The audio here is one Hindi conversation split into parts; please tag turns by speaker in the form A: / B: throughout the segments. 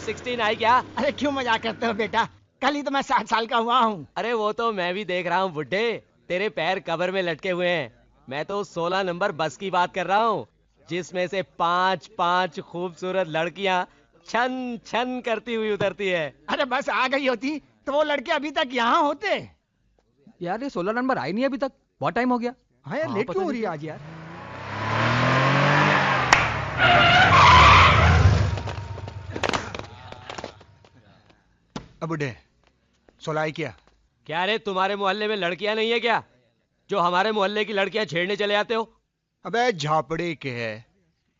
A: 16 आई क्या?
B: अरे क्यों मजाक करते हो बेटा, कल ही तो मैं 60 साल का हुआ हूँ।
A: अरे वो तो मैं भी देख रहा हूँ बुड्ढे, तेरे पैर कबर में लटके हुए हैं। मैं तो 16 नंबर बस की बात कर रहा हूँ, जिसमें से 5 खूबसूरत लड़कियां छन छन करती हुई उतरती है।
B: अरे बस आ गई होती तो वो लड़के अभी तक यहाँ होते।
C: यार ये 16 नंबर आई नहीं अभी तक, बहुत टाइम हो गया।
B: हाँ यार, लेट क्यों हो रही है आज यार?
D: अब बुढ़े 16 आई क्या
A: रे, तुम्हारे मोहल्ले में लड़कियां नहीं है क्या, जो हमारे मोहल्ले की लड़कियां छेड़ने चले आते हो?
D: अबे झापड़े के है,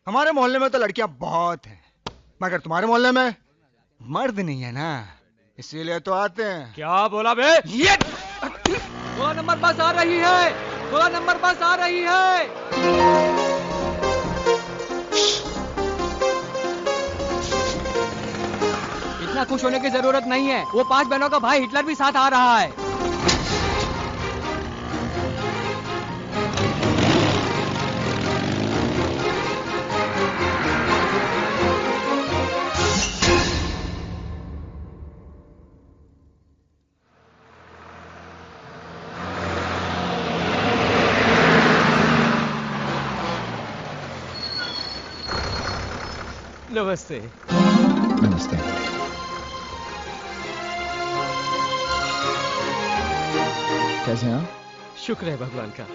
D: हमारे मोहल्ले में तो लड़कियां बहुत हैं, मगर तुम्हारे मोहल्ले में मर्द नहीं है ना, इसीलिए तो आते हैं।
A: क्या बोला बे?
D: ये
C: 16 नंबर बस आ रही है, 16 नंबर बस आ रही है। इतना खुश होने की जरूरत नहीं है, वो 5 बहनों का भाई हिटलर भी साथ आ रहा है।
A: नमस्ते।
E: नमस्ते। कैसे हैं आप?
A: शुक्र है भगवान का।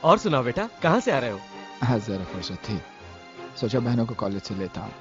A: और सुनाओ बेटा, कहाँ से आ रहे हो?
E: हाँ जरा फुर्सत थी, सोचा बहनों को कॉलेज से लेता हूँ।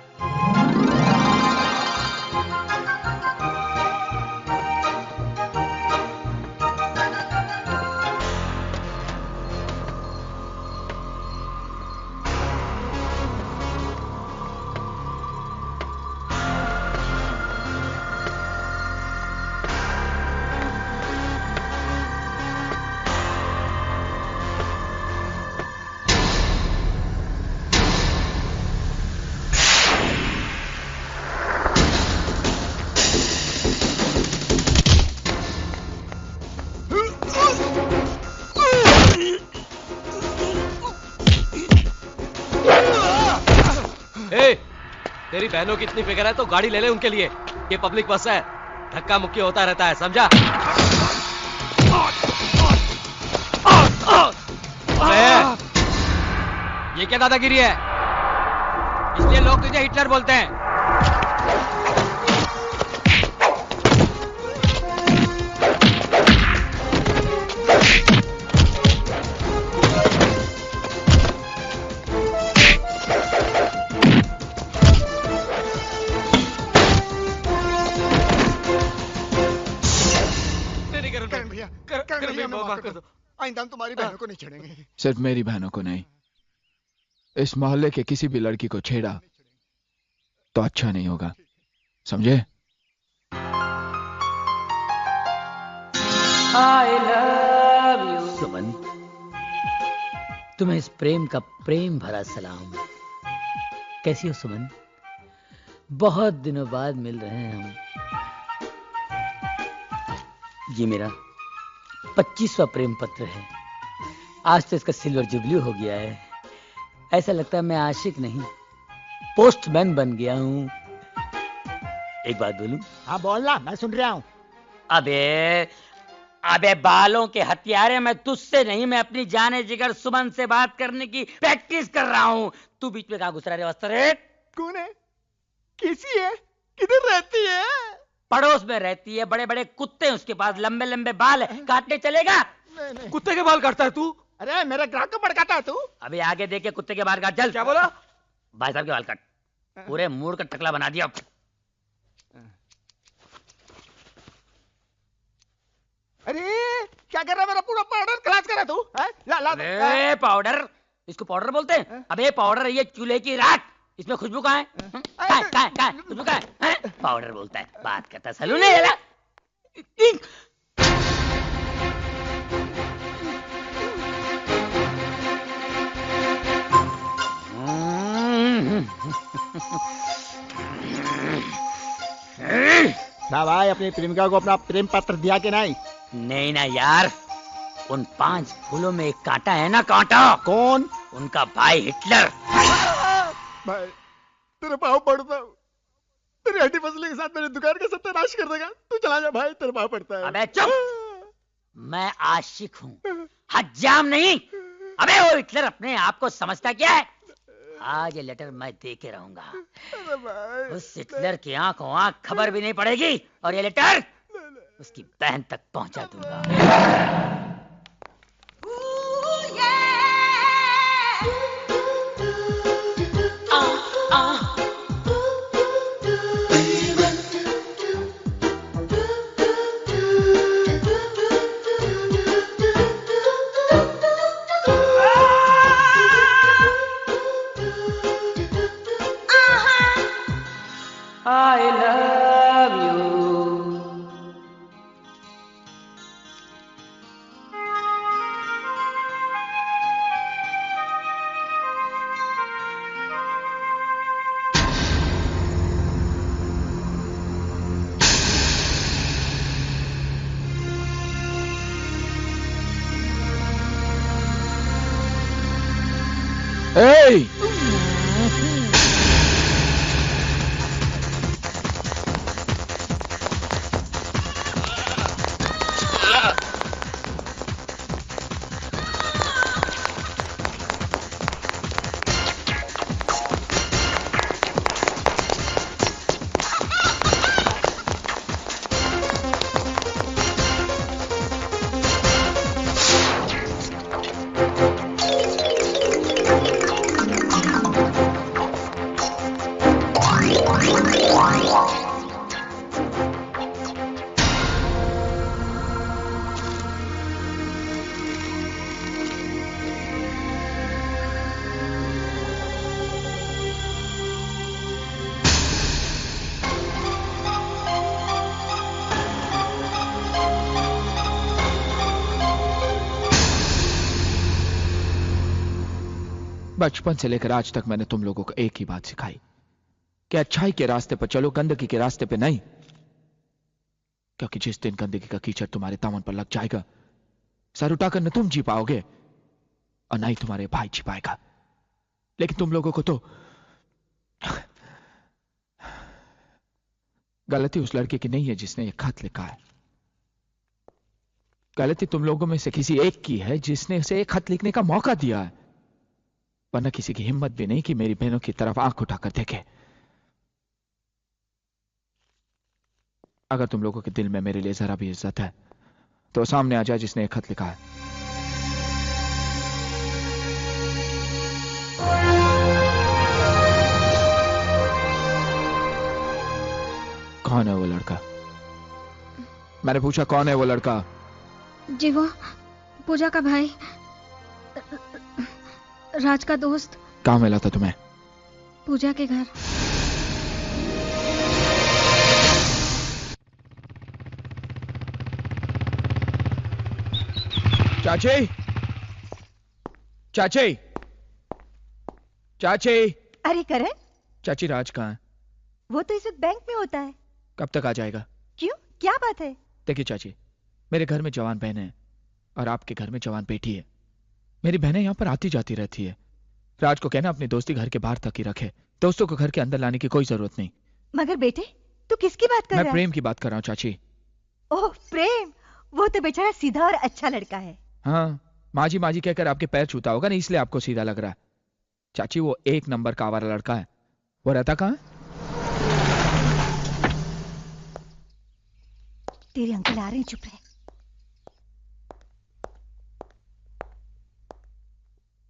A: तेरी बहनों की इतनी फिक्र है तो गाड़ी ले ले उनके लिए, ये पब्लिक बस है, धक्का मुक्की होता रहता है, समझा?
C: ये क्या दादागिरी है? इसलिए लोग तुझे हिटलर बोलते हैं।
D: आइंदा हम तुम्हारी बहनों को नहीं छेड़ेंगे।
E: सिर्फ मेरी बहनों को नहीं, इस मोहल्ले के किसी भी लड़की को छेड़ा तो अच्छा नहीं होगा, समझे?
F: I love you। सुमन, तुम्हें इस प्रेम का प्रेम भरा सलाम। कैसी हो सुमन? बहुत दिनों बाद मिल रहे हैं हम। ये मेरा 25वां प्रेम पत्र है। आज तो इसका सिल्वर जुबली हो गया है। ऐसा लगता है मैं आशिक नहीं, पोस्टमैन बन गया हूँ। एक बात बोलूं?
B: हाँ बोलना, मैं सुन रहा हूँ।
F: अबे बालों के हथियारे, मैं तुझसे नहीं, मैं अपनी जाने जिगर सुमन से बात करने की प्रैक्टिस कर रहा हूँ। तू बीच में कहाँ घुस रहा है वस्त्र?
B: कौन है? कैसी है? किधर रहती है?
F: पड़ोस में रहती है, बड़े बड़े कुत्ते हैं उसके पास, लंबे लंबे बाल है, काटने चलेगा?
B: नहीं।
A: कुत्ते के बाल काटता है तू?
B: अरे मेरे ग्राहक को भड़काता है तू?
F: अभी आगे देखे कुत्ते के बाल काट। चल।
A: क्या बोला?
F: भाई साहब के बाल काट, पूरे मूड का टकला बना दिया।
B: अरे क्या कर रहा है? मेरा पूरा पाउडर खलास कर रहा तू?
F: अरे पाउडर, इसको पाउडर बोलते हैं? अबे पाउडर ये चूल्हे की राख, इसमें खुशबू कहाँ है? खुशबू कहाँ है? पाउडर बोलता है, बात करता है सलून है।
B: क्या भाई, अपनी प्रेमिका को अपना प्रेम पत्र दिया कि नहीं?
F: नहीं ना यार, उन 5 फूलों में एक कांटा है ना, कांटा।
B: कौन?
F: उनका भाई हिटलर।
D: भाई तेरे पाँव पड़ता हूँ, तेरी हड्डी पसली के साथ मेरी दुकान का सत्यानाश कर देगा। तू चला जा भाई, तेरे पाँव पड़ता है।
F: अबे चुप, मैं आशिक हूँ, हज्जाम नहीं। अबे वो हिटलर अपने आप को समझता क्या है? आज ये लेटर मैं दे के रहूंगा। उस हिटलर की आंखों आंख खबर भी नहीं पड़ेगी और ये लेटर उसकी बहन तक पहुंचा दूंगा। I love you.
E: Hey! बचपन से लेकर आज तक मैंने तुम लोगों को एक ही बात सिखाई कि अच्छाई के रास्ते पर चलो, गंदगी के रास्ते पे नहीं। क्योंकि जिस दिन गंदगी का कीचड़ तुम्हारे दामन पर लग जाएगा, सर उठाकर न तुम जी पाओगे और ना ही तुम्हारे भाई जी पाएगा। लेकिन तुम लोगों को तो गलती उस लड़के की नहीं है जिसने ये खत लिखा है। गलती तुम लोगों में से किसी एक की है जिसने उसे एक खत लिखने का मौका दिया है। वरना किसी की हिम्मत भी नहीं कि मेरी बहनों की तरफ आंख उठाकर देखे। अगर तुम लोगों के दिल में मेरे लिए जरा भी इज्जत है तो सामने आ जाए जिसने एक खत लिखा है। कौन है वो लड़का? मैंने पूछा कौन है वो लड़का?
G: जी वो पूजा का भाई, राज का दोस्त।
E: कहाँ मिला था तुम्हें?
G: पूजा के घर।
E: चाची, चाची, चाची।
H: अरे करण,
E: चाची राज कहाँ है?
H: वो तो इस वक्त बैंक में होता है।
E: कब तक आ जाएगा?
H: क्यों, क्या बात है?
E: देखिए चाची, मेरे घर में जवान बहन है और आपके घर में जवान बेटी है। मेरी बहनें यहाँ पर आती जाती रहती है। राज को कहना अपनी दोस्ती घर के बाहर तक ही रखे, दोस्तों को घर के अंदर लाने की कोई जरूरत नहीं।
H: मगर बेटे, तू किसकी बात कर रहा है?
E: मैं प्रेम की बात कर रहा हूँ चाची।
H: ओह प्रेम, वो तो बेचारा सीधा और अच्छा लड़का है।
E: हाँ, माजी माजी कहकर आपके पैर छूता होगा ना, इसलिए आपको सीधा लग रहा है। चाची वो एक नंबर का आवारा लड़का है। वो रहता कहाँ है?
H: तेरे अंकल आ रहे हैं, चुप रहे।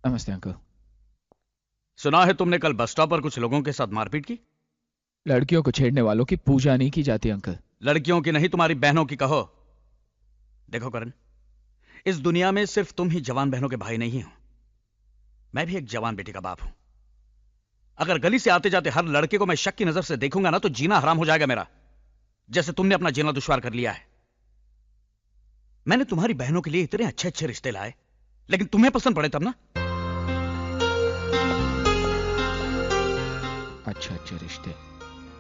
E: नमस्ते अंकल।
I: सुना है तुमने कल बस स्टॉप पर कुछ लोगों के साथ मारपीट की?
E: लड़कियों को छेड़ने वालों की पूजा नहीं की जाती अंकल।
I: लड़कियों की नहीं, तुम्हारी बहनों की कहो। देखो करण, इस दुनिया में सिर्फ तुम ही जवान बहनों के भाई नहीं हो, मैं भी एक जवान बेटी का बाप हूं। अगर गली से आते जाते हर लड़के को मैं शक की नजर से देखूंगा ना, तो जीना हराम हो जाएगा मेरा, जैसे तुमने अपना जीना दुश्वार कर लिया है। मैंने तुम्हारी बहनों के लिए इतने अच्छे अच्छे रिश्ते लाए, लेकिन तुम्हें पसंद पड़े तब ना।
E: अच्छे अच्छे रिश्ते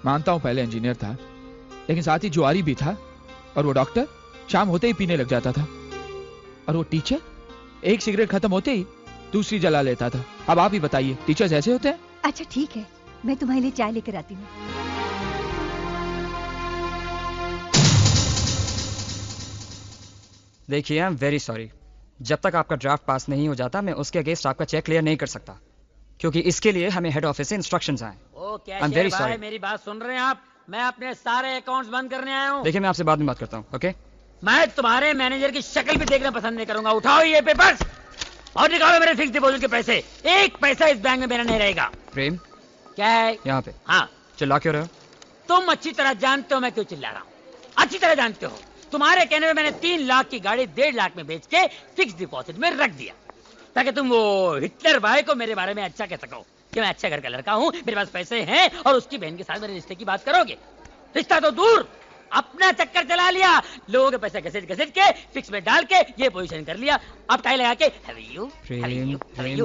E: मानता हूं, पहले इंजीनियर था लेकिन साथ ही जुआरी भी था, और वो डॉक्टर शाम होते ही पीने लग जाता था, और वो टीचर एक सिगरेट खत्म होते ही दूसरी जला लेता था। अब आप ही बताइए, टीचर्स ऐसे होते हैं?
H: अच्छा ठीक है, मैं तुम्हारे लिए चाय लेकर आती हूँ।
J: देखिए आई एम वेरी सॉरी, जब तक आपका ड्राफ्ट पास नहीं हो जाता मैं उसके अगेंस्ट आपका चेक क्लियर नहीं कर सकता, क्योंकि इसके लिए हमें हेड ऑफिस से इंस्ट्रक्शंस आए।
F: ओ
J: I'm very
F: कैशियर
J: sorry.
F: भाई, मेरी बात सुन रहे हैं आप? मैं अपने सारे अकाउंट्स बंद करने आया हूँ।
J: देखिए मैं आपसे बाद में बात करता हूँ, ओके?
F: मैं तुम्हारे मैनेजर की शक्ल भी देखना पसंद नहीं करूंगा। उठाओ ये पेपर्स और निकालो मेरे फिक्स डिपॉजिट के पैसे। एक पैसा इस बैंक में मेरा नहीं रहेगा।
J: प्रेम
F: क्या है?
J: यहाँ पे
F: हाँ,
J: चिल्ला क्यों रहे हो?
F: तुम अच्छी तरह जानते हो मैं क्यों चिल्ला रहा हूँ। अच्छी तरह जानते हो। तुम्हारे कहने में मैंने 3 लाख की गाड़ी 1.5 लाख में बेच के फिक्स डिपॉजिट में रख दिया, ताकि तुम वो हिटलर भाई को मेरे बारे में अच्छा कह सको कि मैं अच्छा घर का लड़का हूँ, मेरे पास पैसे हैं, और उसकी बहन के साथ मेरे रिश्ते की बात करोगे। रिश्ता तो दूर, अपना चक्कर चला लिया, लोगों के पैसे घसीट के फिक्स में डाल के ये पोजीशन कर लिया। अब टाई लगा के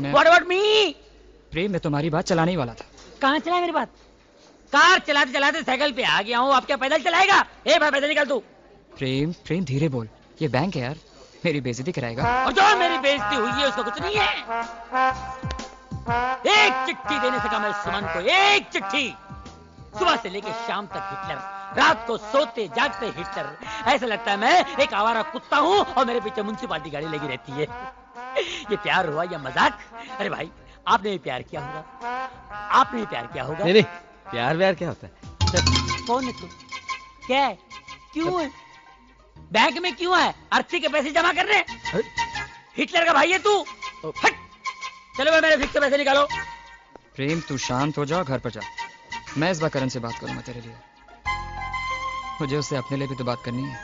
F: व्हाट अबाउट मी?
J: प्रेम मैं तुम्हारी बात चलाने ही वाला था।
F: कहाँ चला मेरी बात? कार चलाते चलाते साइकिल पे आ गया हूँ, अब क्या पैदल चलाएगा? ए भाई पैदल निकल तू।
J: प्रेम प्रेम धीरे बोल, ये बैंक है यार, मेरी बेइज्जती कराएगा।
F: और जो मेरी बेइज्जती हुई है उसको कुछ नहीं है। एक चिट्ठी देने से कहा मैं सुमन को, एक चिट्ठी। सुबह से लेके शाम तक हिटलर, रात को सोते जागते हिटलर। ऐसा लगता है मैं एक आवारा कुत्ता हूँ और मेरे पीछे म्युनिसिपालिटी गाड़ी लगी रहती है। ये प्यार हुआ या मजाक? अरे भाई आपने भी प्यार किया होगा, आपने भी प्यार किया होगा।
A: नहीं, प्यार व्यार क्या होता है?
F: कौन है तू? क्या है? क्यों है बैंक में? क्यों है? अर्थी के पैसे जमा करने? हिटलर का भाई है तू? हट! चलो भाई मेरे फिक्स के पैसे निकालो।
J: प्रेम तू शांत हो जाओ, घर पर जा। मैं इस बार करण से बात करूंगा तेरे लिए। मुझे उससे अपने लिए भी तो बात करनी है।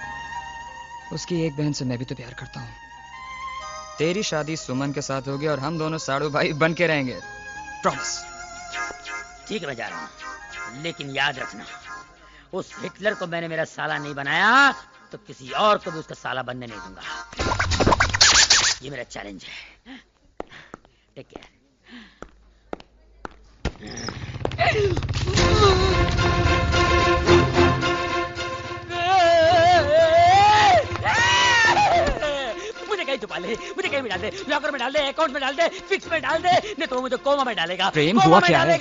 J: उसकी एक बहन से मैं भी तो प्यार करता हूँ। तेरी शादी सुमन के साथ होगी और हम दोनों साड़ू भाई बन के रहेंगे, प्रॉमिस।
F: ठीक है मैं जा रहा हूँ, लेकिन याद रखना उस हिटलर को मैंने मेरा साला नहीं बनाया तो किसी और को भी उसका साला बनने नहीं दूंगा। ये मेरा चैलेंज है। Take care. मुझे कहीं छुपा ले, मुझे कहीं भी डाल दे, लॉकर में डाल दे, अकाउंट में डाल दे, फिक्स में डाल दे, नहीं तो मुझे कोमा में डालेगा।
J: प्रेम हुआ क्या है?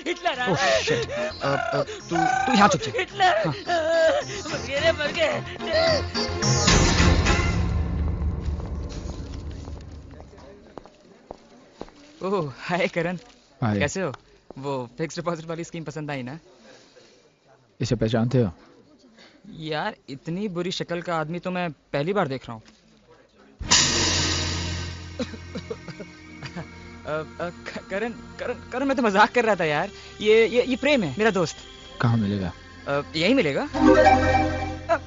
F: हिटलर
J: ओह शिट, तू यहाँ चुप जा।
F: हिटलर मर गए।
J: ओह हाय करण,
E: हाय।
J: कैसे हो? वो फिक्स डिपॉजिट वाली स्कीम पसंद आई ना?
E: इसे पहचानते हो?
J: यार इतनी बुरी शक्ल का आदमी तो मैं पहली बार देख रहा हूँ। करण करण करण मैं तो मजाक कर रहा था यार। ये प्रेम है, मेरा दोस्त।
E: कहाँ मिलेगा?
J: यही मिलेगा।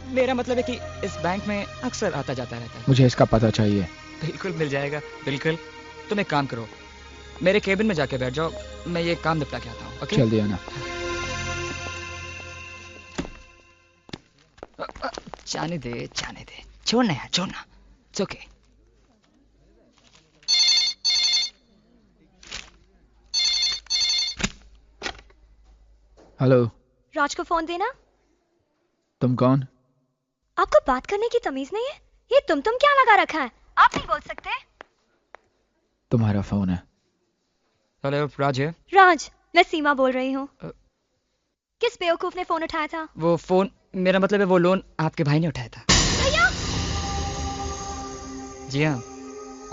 J: मेरा मतलब है कि इस बैंक में अक्सर आता जाता रहता है।
E: मुझे इसका पता चाहिए।
J: बिल्कुल मिल जाएगा, बिल्कुल। तुम एक काम करो, मेरे केबिन में जाके बैठ जाओ, मैं ये काम निपटा के आता हूँ। ओके?
E: जल्दी आना।
J: जाने दे, छोड़ना यार, छोड़ना। It's okay.
E: हेलो।
H: राज को फोन देना।
E: तुम कौन?
H: आपको बात करने की तमीज नहीं है? ये तुम क्या लगा रखा है? आप नहीं बोल सकते?
E: तुम्हारा फोन है।
J: हेलो राज है?
H: राज, मैं सीमा बोल रही हूँ। किस बेवकूफ ने फोन उठाया था?
J: वो फोन, मेरा मतलब है वो लोन आपके भाई ने उठाया था।
H: भैया?
J: जी हाँ,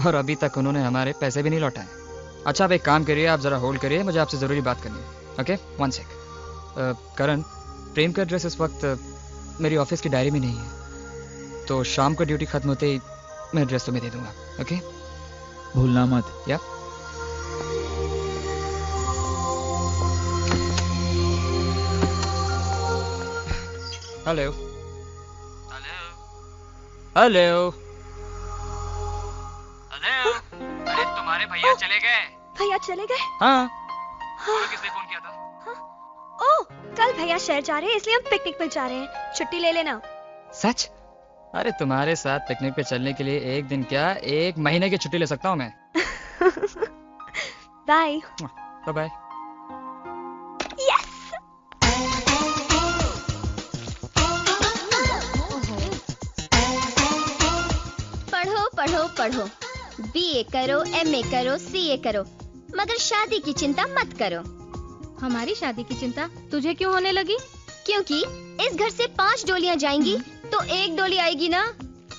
J: और अभी तक उन्होंने हमारे पैसे भी नहीं लौटाए। अच्छा आप एक काम करिए, आप जरा होल्ड करिए, मुझे आपसे जरूरी बात करनी है। ओके, 1 सेक। करण, प्रेम का एड्रेस इस वक्त मेरी ऑफिस की डायरी में नहीं है, तो शाम को ड्यूटी खत्म होते ही मैं एड्रेस तुम्हें दे दूंगा। ओके?
E: भूलना मत।
J: या हेलो हेलो हेलो। अरे तुम्हारे भैया चले गए।
H: भैया चले गए?
J: हाँ।
H: हाँ।
J: किसने फोन किया था?
H: ओह, कल भैया शहर जा रहे हैं, इसलिए हम पिकनिक पर जा रहे हैं। छुट्टी ले लेना।
J: सच? अरे तुम्हारे साथ पिकनिक पे चलने के लिए एक दिन क्या 1 महीने की छुट्टी ले सकता हूँ मैं।
H: Bye
J: bye.
H: यस।
K: पढ़ो पढ़ो पढ़ो, बीए करो, एमए करो, सीए करो, मगर शादी की चिंता मत करो।
G: हमारी शादी की चिंता तुझे क्यों होने लगी?
K: क्योंकि इस घर से 5 डोलियां जाएंगी तो 1 डोली आएगी ना।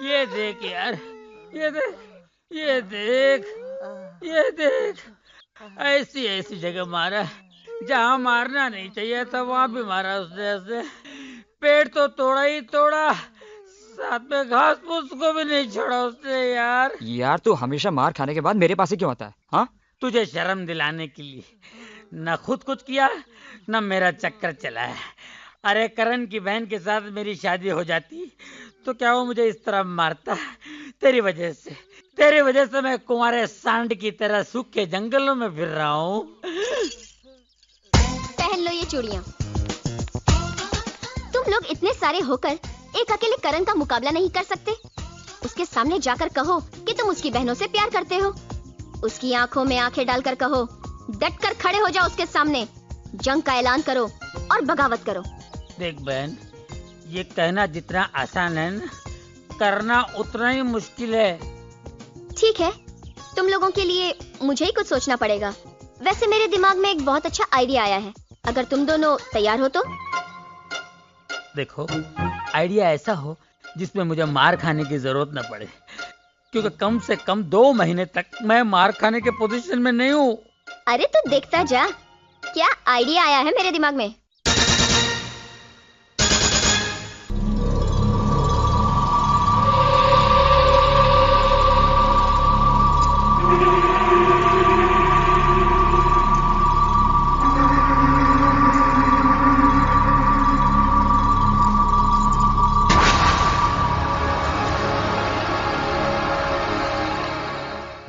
F: ये देख यार, ये देख, ये देख, ये देख, ऐसी ऐसी जगह मारा जहाँ मारना नहीं चाहिए था, वहां भी मारा उसने ऐसे। पेड़ तो तोड़ा ही तोड़ा, साथ में घास फूस को भी नहीं छोड़ा उसने यार।
J: यार तू हमेशा मार खाने के बाद मेरे पास ही क्यों आता है? हाँ,
F: तुझे शर्म दिलाने के लिए। न खुद कुछ किया न मेरा चक्कर चलाया। अरे करण की बहन के साथ मेरी शादी हो जाती तो क्या वो मुझे इस तरह मारता? तेरी वजह से मैं कुंवारे सांड की तरह सूखे जंगलों में फिर रहा हूँ।
K: पहन लो ये चूड़ियाँ। तुम लोग इतने सारे होकर एक अकेले करण का मुकाबला नहीं कर सकते? उसके सामने जाकर कहो कि तुम उसकी बहनों से प्यार करते हो। उसकी आंखों में आंखें डालकर कहो, डटकर खड़े हो जाओ उसके सामने, जंग का ऐलान करो और बगावत करो।
F: देख बहन, ये कहना जितना आसान है ना, करना उतना ही मुश्किल है।
K: ठीक है, तुम लोगों के लिए मुझे ही कुछ सोचना पड़ेगा। वैसे मेरे दिमाग में एक बहुत अच्छा आइडिया आया है, अगर तुम दोनों तैयार हो तो।
F: देखो, आइडिया ऐसा हो जिसमें मुझे मार खाने की जरूरत न पड़े, क्योंकि कम से कम 2 महीने तक मैं मार खाने के पोजीशन में नहीं हूँ।
K: अरे तो देखता जा, क्या आइडिया आया है मेरे दिमाग में।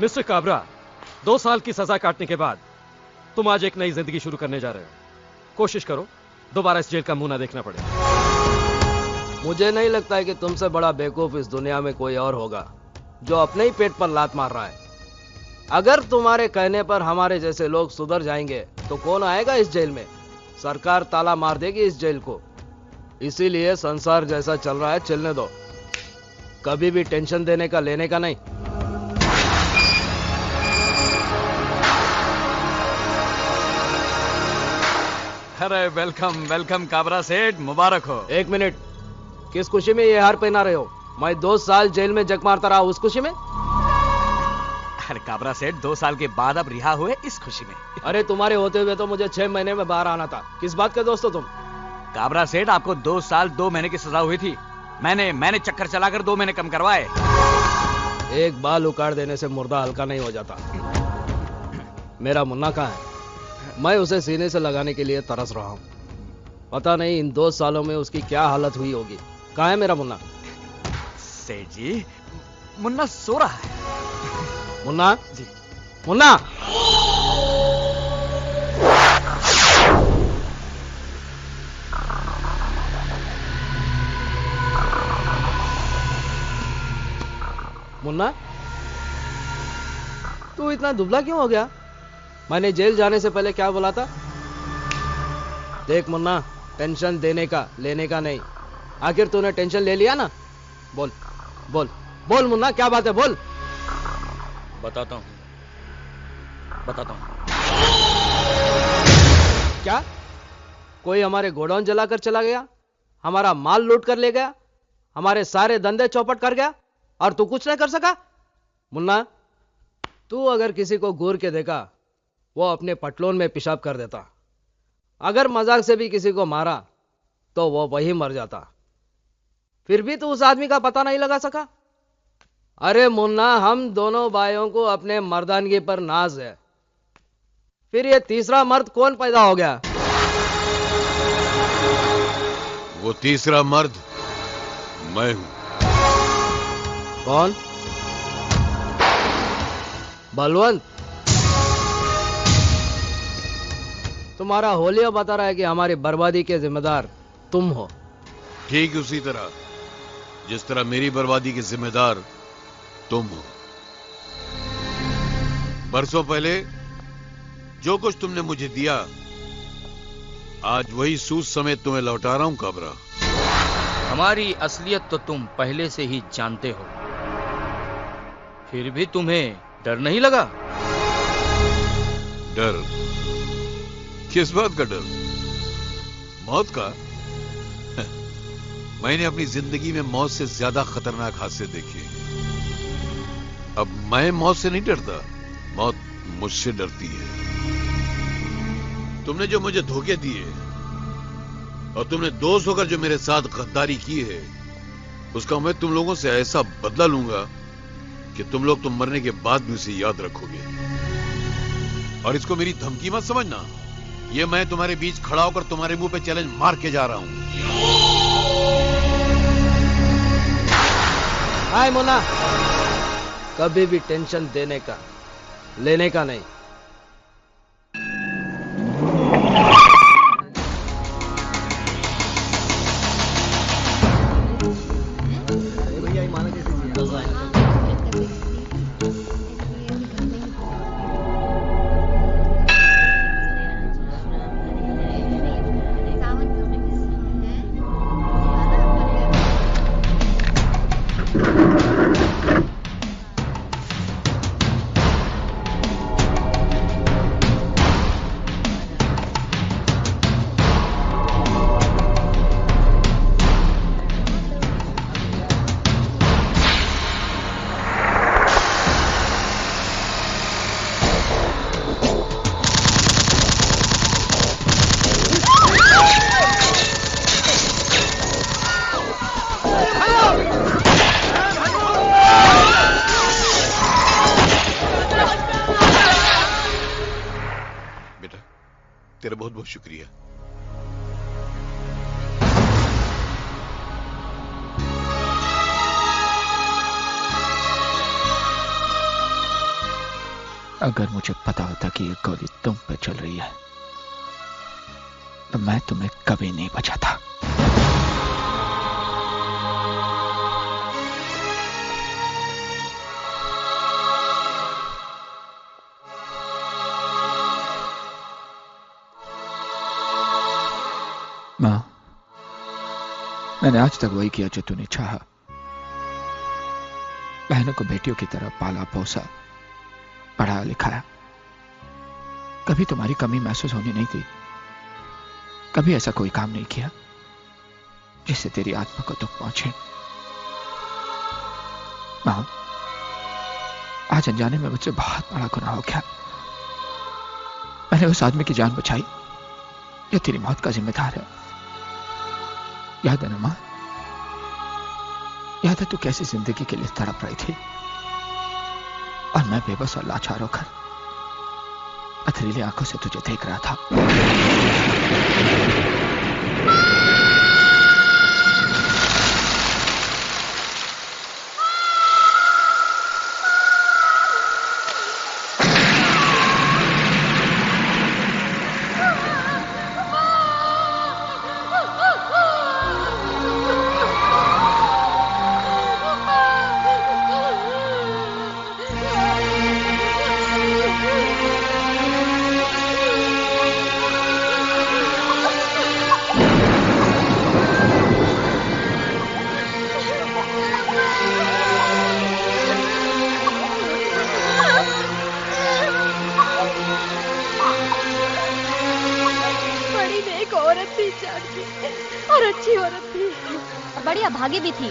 A: मिस्टर काबरा, 2 साल की सजा काटने के बाद तुम आज एक नई जिंदगी शुरू करने जा रहे हो। कोशिश करो दोबारा इस जेल का मुंह ना देखना पड़े।
L: मुझे नहीं लगता है कि तुमसे बड़ा बेवकूफ इस दुनिया में कोई और होगा जो अपने ही पेट पर लात मार रहा है। अगर तुम्हारे कहने पर हमारे जैसे लोग सुधर जाएंगे तो कौन आएगा इस जेल में? सरकार ताला मार देगी इस जेल को। इसीलिए संसार जैसा चल रहा है चलने दो, कभी भी टेंशन देने का लेने का नहीं।
I: अरे वेलकम वेलकम काबरा सेठ, मुबारक हो।
L: 1 मिनट, किस खुशी में ये हार पहना रहे हो? मैं 2 साल जेल में जग मारता रहा उस खुशी में?
I: अरे काबरा सेठ, 2 साल के बाद अब रिहा हुए इस खुशी में।
L: अरे तुम्हारे होते हुए तो मुझे 6 महीने में बाहर आना था। किस बात के दोस्त हो तुम?
I: काबरा सेठ, आपको 2 साल 2 महीने की सजा हुई थी। मैंने चक्कर चलाकर 2 महीने कम करवाए।
L: एक बाल उखाड़ देने से मुर्दा हल्का नहीं हो जाता। मेरा मुन्ना कहाँ है? मैं उसे सीने से लगाने के लिए तरस रहा हूं। पता नहीं इन 2 सालों में उसकी क्या हालत हुई होगी। कहाँ है मेरा मुन्ना?
I: सेठ जी, मुन्ना सो रहा है।
L: मुन्ना जी, मुन्ना। मुन्ना, तू इतना दुबला क्यों हो गया? मैंने जेल जाने से पहले क्या बोला था? देख मुन्ना, टेंशन देने का लेने का नहीं। आखिर तूने टेंशन ले लिया ना? बोल बोल बोल मुन्ना, क्या बात है? बोल।
I: बताता हूं।
L: क्या कोई हमारे गोडाउन जलाकर चला गया, हमारा माल लूट कर ले गया, हमारे सारे धंधे चौपट कर गया और तू कुछ नहीं कर सका? मुन्ना, तू अगर किसी को घूर के देखा वो अपने पटलोन में पेशाब कर देता। अगर मजाक से भी किसी को मारा तो वो वही मर जाता। फिर भी तू उस आदमी का पता नहीं लगा सका? अरे मुन्ना, हम दोनों भाइयों को अपने मर्दानगी पर नाज है। फिर ये तीसरा मर्द कौन पैदा हो गया?
M: वो तीसरा मर्द मैं हूं।
L: कौन? बलवंत। तुम्हारा होलिया बता रहा है कि हमारी बर्बादी के जिम्मेदार तुम हो।
M: ठीक उसी तरह जिस तरह मेरी बर्बादी के जिम्मेदार तुम हो। बरसों पहले जो कुछ तुमने मुझे दिया, आज वही सूद समेत तुम्हें लौटा रहा हूं काबरा।
N: हमारी असलियत तो तुम पहले से ही जानते हो, फिर भी तुम्हें डर नहीं लगा?
M: डर? किस बात का डर? मौत का? मैंने अपनी जिंदगी में मौत से ज्यादा खतरनाक हादसे देखे। अब मैं मौत से नहीं डरता, मौत मुझसे डरती है। तुमने जो मुझे धोखे दिए और तुमने दोस्त होकर जो मेरे साथ गद्दारी की है, उसका मैं तुम लोगों से ऐसा बदला लूंगा कि तुम लोग तुम मरने के बाद भी उसे याद रखोगे। और इसको मेरी धमकी मत समझना, ये मैं तुम्हारे बीच खड़ा होकर तुम्हारे मुंह पे चैलेंज मार के जा रहा हूं।
L: हाय मुन्ना, कभी भी टेंशन देने का लेने का नहीं।
M: तेरा बहुत बहुत शुक्रिया।
E: अगर मुझे पता होता कि ये गोली तुम पे चल रही है तो मैं तुम्हें कभी नहीं बचाता। मां, मैंने आज तक वही किया जो तूने चाहा। बहनों को बेटियों की तरह पाला पोसा, पढ़ाया लिखाया। कभी तुम्हारी कमी महसूस होनी नहीं दी। कभी ऐसा कोई काम नहीं किया जिससे तेरी आत्मा को दुख पहुंचे। मां, आज अनजाने में मुझसे बहुत बड़ा गुनाह हो गया। मैंने उस आदमी की जान बचाई जो तेरी मौत का जिम्मेदार है। याद है ना मां? याद है तू कैसी जिंदगी के लिए तड़प रही थी और मैं बेबस और लाचार होकर पथरीली आंखों से तुझे देख रहा था।
O: और अच्छी औरत थी और बड़ी अभागी भी थी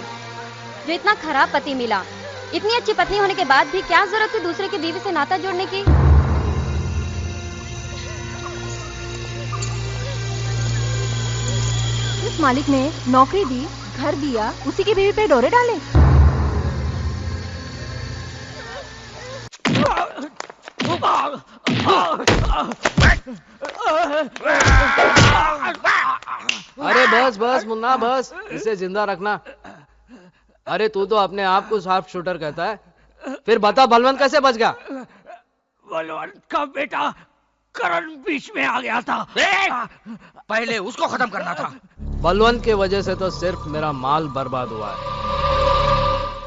O: जो इतना खराब पति मिला। इतनी अच्छी पत्नी होने के बाद भी क्या जरूरत थी दूसरे की बीवी से नाता जोड़ने की।
H: इस मालिक ने नौकरी दी, घर दिया, उसी की बीवी पे डोरे डाले।
L: अरे बस बस मुन्ना बस, इसे जिंदा रखना। अरे तू तो अपने आप को शार्प शूटर कहता है, फिर बता बलवंत कैसे बच गया?
N: बलवंत का बेटा करण बीच में आ गया था। पहले उसको खत्म करना था।
L: बलवंत के वजह से तो सिर्फ मेरा माल बर्बाद हुआ है,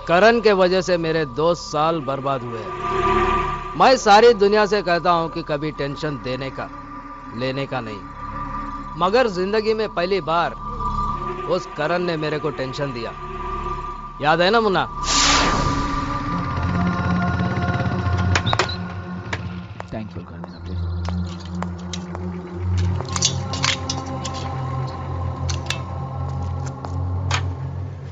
L: करण के वजह से मेरे 2 साल बर्बाद हुए। मैं सारी दुनिया से कहता हूं कि कभी टेंशन देने का लेने का नहीं, मगर जिंदगी में पहली बार उस करण ने मेरे को टेंशन दिया। याद है ना मुन्ना?
E: थैंकफुल कर देना प्लीज।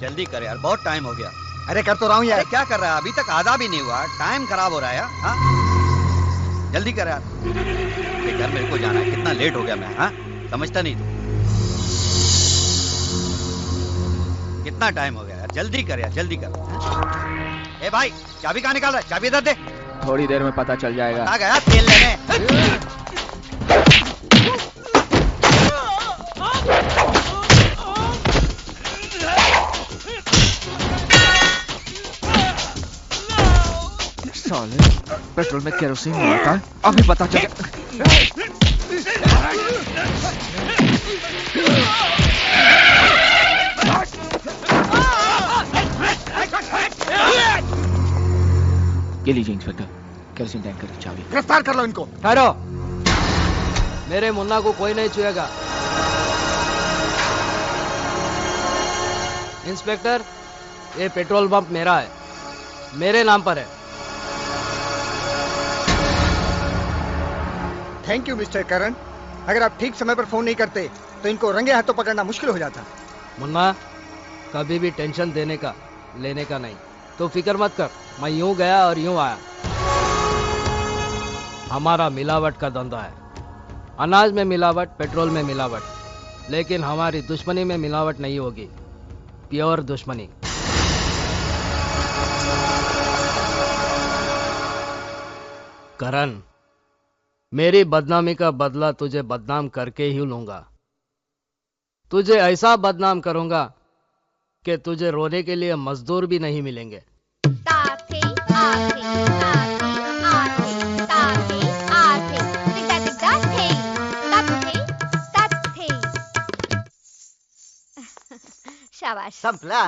P: जल्दी कर यार, बहुत टाइम हो गया।
D: अरे कर तो रहा हूँ यार।
P: अरे क्या कर रहा है, अभी तक आधा भी नहीं हुआ, टाइम खराब हो रहा है यार। हाँ जल्दी कर यार, ये घर मेरे को जाना है, कितना लेट हो गया मैं। हाँ समझता नहीं तू, कितना टाइम हो गया यार, जल्दी कर यार, जल्दी कर। ए भाई चाबी कहाँ निकाल रहा है, चाबी इधर दे।
E: थोड़ी देर में पता चल जाएगा।
P: आ गया तेल लेने।
E: साले पेट्रोल में केरोसिन नहीं होता है, अभी पता चल। ये लीजिए इंस्पेक्टर, केरोसिन टैंकर की चाबी।
D: गिरफ्तार कर लो इनको।
L: ठहरो, मेरे मुन्ना को कोई नहीं छुएगा। इंस्पेक्टर, ये पेट्रोल पंप मेरा है, मेरे नाम पर है।
D: थैंक यू मिस्टर करण। अगर आप ठीक समय पर फोन नहीं करते तो इनको रंगे हाथों पकड़ना मुश्किल हो जाता।
L: मुन्ना, कभी भी टेंशन देने का लेने का नहीं, तो फिक्र मत कर, मैं यूं गया और यूं आया। हमारा मिलावट का धंधा है, अनाज में मिलावट, पेट्रोल में मिलावट, लेकिन हमारी दुश्मनी में मिलावट नहीं होगी, प्योर दुश्मनी। करण, मेरी बदनामी का बदला तुझे बदनाम करके ही लूंगा। तुझे ऐसा बदनाम करूंगा कि तुझे रोने के लिए मजदूर भी नहीं मिलेंगे।
B: शाबाश। संपला।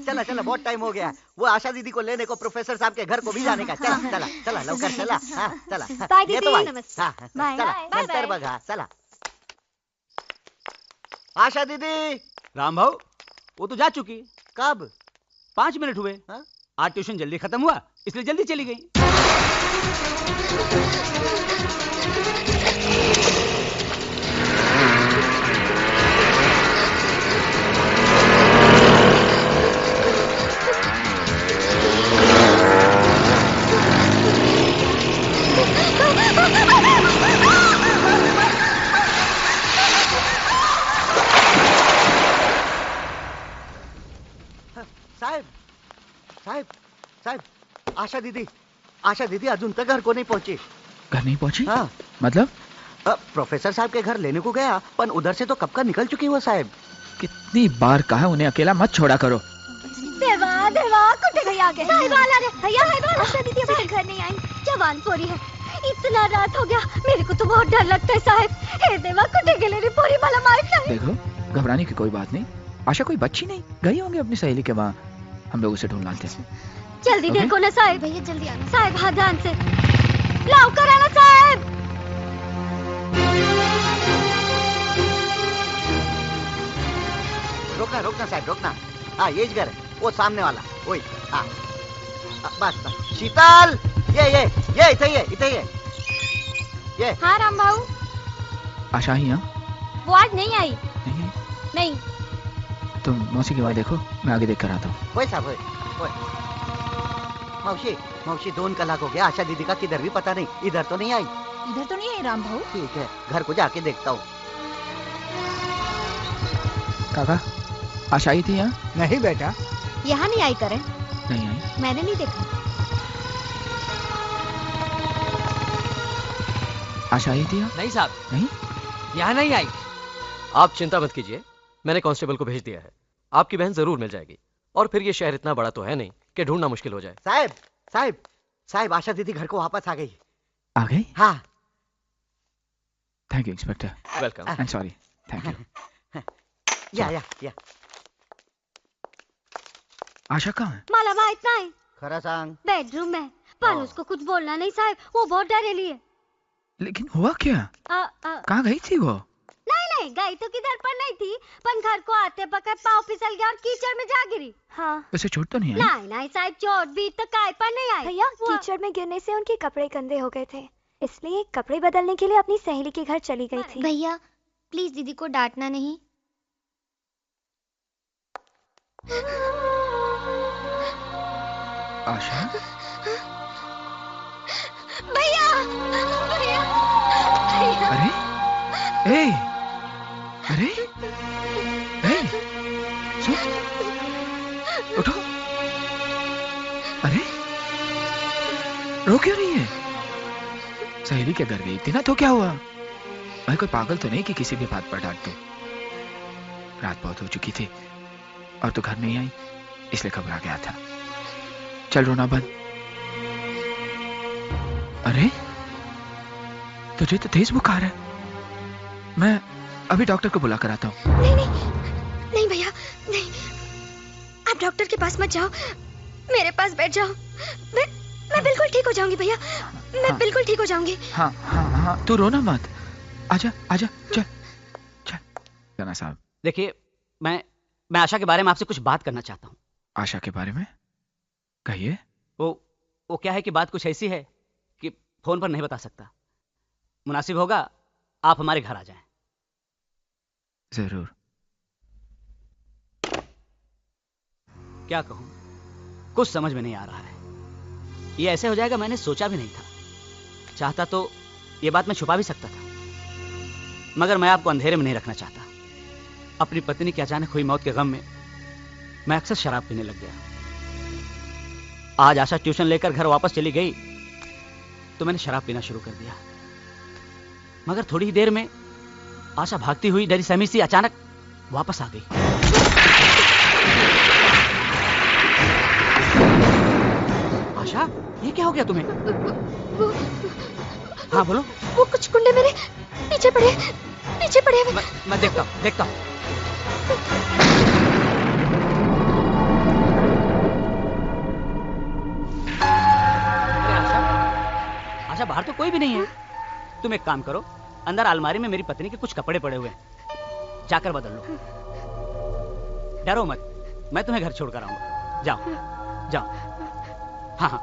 B: चला चला, बहुत टाइम हो गया। वो आशा दीदी को लेने को प्रोफेसर साहब के घर को भी जाने का। चला चला चला, लवकर चला। हाँ चला।
H: बाय
B: ये तो
H: दीदी।
B: नमस्ते। हाँ, चला नंतर बघा। चला आशा दीदी।
I: राम भाऊ, वो तो जा चुकी।
B: कब?
I: 5 मिनट हुए। आज ट्यूशन जल्दी खत्म हुआ, इसलिए जल्दी चली गई।
B: साहेब साहेब साहेब, आशा दीदी अजून तक घर को नहीं पहुंची।
E: घर नहीं पहुंची?
B: हाँ।
E: मतलब?
B: प्रोफेसर साहब के घर लेने को गया, पर उधर से तो कब का निकल चुकी वो साहब।
E: कितनी बार कहा उन्हें अकेला मत छोड़ा करो।
H: देवा देवा, कुत्ते गई आगे। साहिबा आ रहे। भैया साहिबा, आशा दीदी अभी तक घर नहीं आई। जवान पोरी है, इतना रात हो गया, मेरे को तो बहुत डर लगता है साहब। हे देवा, कुत्ते के लिए पोरी वाला मार खाए।
E: देखो, घबराने की कोई बात नहीं। आशा कोई बच्ची नहीं, गई होंगी अपनी सहेली के वहाँ। हम लोग उसे ढूंढ लाते हैं।
H: जल्दी देखो ना साहब। भैया जल्दी आना साहब। हाँ ध्यान से लाओ, कर आना साहब।
B: रोकना रोकना साहब, रोकना। हाँ ये घर है, वो सामने वाला वही। हाँ बस बस। शीतल, ये इथे ये।
O: हाँ राम भाऊ।
E: आशा ही? हाँ,
O: वो आज नहीं आई। नहीं।
E: तुम मौसी की बात देखो, मैं आगे देख कर आता हूँ।
B: वही साहब, वही। मौसी 2 कलाक हो गया, आशा दीदी का किधर भी पता नहीं। इधर तो नहीं आई।
O: इधर तो नहीं आई राम भाऊ।
B: ठीक है, घर को जाके देखता हूँ।
E: काका, आशा आई थी यहाँ?
D: नहीं बेटा,
O: यहाँ नहीं आई। करण
E: नहीं आई,
O: मैंने नहीं देखा।
E: आशा आई थी यहाँ?
A: नहीं साहब,
E: नहीं,
A: यहाँ नहीं आई। आप चिंता मत कीजिए, मैंने कांस्टेबल को भेज दिया है। आपकी बहन जरूर मिल जाएगी, और फिर ये शहर इतना बड़ा तो है नहीं कि ढूंढना मुश्किल हो जाए।
B: साहब, आशा दीदी घर को वापस आ गई।
E: आ गई?
B: हाँ।
E: Thank you inspector.
A: Welcome.
E: I am sorry. Thank you.
B: या।
E: आशा कहाँ है?
H: माला भाई इतना है।
B: खरा सांग।
H: बेडरूम में, पर उसको कुछ बोलना नहीं साहब, वो बहुत डरेली है।
E: लेकिन हुआ क्या? कहाँ गई थी वो?
H: नहीं, गई तो किधर पर नहीं थी, पर घर को आते पकड़ पाँव फिसल गया और कीचड़ में जा गिरी। हाँ।
E: वैसे चोट तो नहीं आई?
H: नहीं साहब, चोट भी तो काय पर नहीं आई। भैया, कीचड़ में गिरने से उनके कपड़े गंदे हो गए थे, इसलिए कपड़े बदलने के लिए अपनी सहेली के घर चली गई थी।
K: भैया प्लीज दीदी को डांटना नहीं।
E: आशा,
H: भैया भैया
E: अरे ए, अरे ए, सुन, उठो। अरे रो क्यों रही है? सहेली के घर गई थी ना, तो क्या हुआ? मैं कोई पागल तो नहीं कि किसी भी बात पर डांट दूं। रात बहुत हो चुकी थी और तू घर नहीं आई, इसलिए घबरा गया था। चल रोना बंद। अरे तुझे तो तेज बुखार है। मैं अभी डॉक्टर को बुला कर आता हूँ।
H: नहीं नहीं नहीं भैया नहीं, आप डॉक्टर के पास मत जाओ, मेरे पास बैठ जाओ। मैं बिल्कुल ठीक हो जाऊंगी भैया, मैं बिल्कुल ठीक हो जाऊंगी।
E: हाँ हाँ हाँ, तू रोना मत। आजा आजा, चल चल। जना साहब,
Q: देखिए, मैं आशा के बारे में आपसे कुछ बात करना चाहता हूँ।
E: आशा के बारे में कहिए।
Q: वो क्या है कि बात कुछ ऐसी है कि फोन पर नहीं बता सकता। मुनासिब होगा आप हमारे घर आ जाएं।
E: जरूर।
Q: क्या कहूं, कुछ समझ में नहीं आ रहा है। ये ऐसे हो जाएगा मैंने सोचा भी नहीं था। चाहता तो ये बात मैं छुपा भी सकता था, मगर मैं आपको अंधेरे में नहीं रखना चाहता। अपनी पत्नी की अचानक हुई मौत के गम में मैं अक्सर शराब पीने लग गया। आज आशा ट्यूशन लेकर घर वापस चली गई तो मैंने शराब पीना शुरू कर दिया, मगर थोड़ी ही देर में आशा भागती हुई डरी सहमी सी अचानक वापस आ गई। आशा, ये क्या हो गया तुम्हें? हाँ बोलो।
H: वो कुछ गुंडे मेरे पीछे पड़े
Q: मैं देखता हूँ। आशा, बाहर तो कोई भी नहीं है। तुम एक काम करो, अंदर अलमारी में मेरी पत्नी के कुछ कपड़े पड़े हुए हैं, जाकर बदल लो। डरो मत, मैं तुम्हें घर छोड़कर आऊंगा। जाओ जाओ। हाँ हाँ।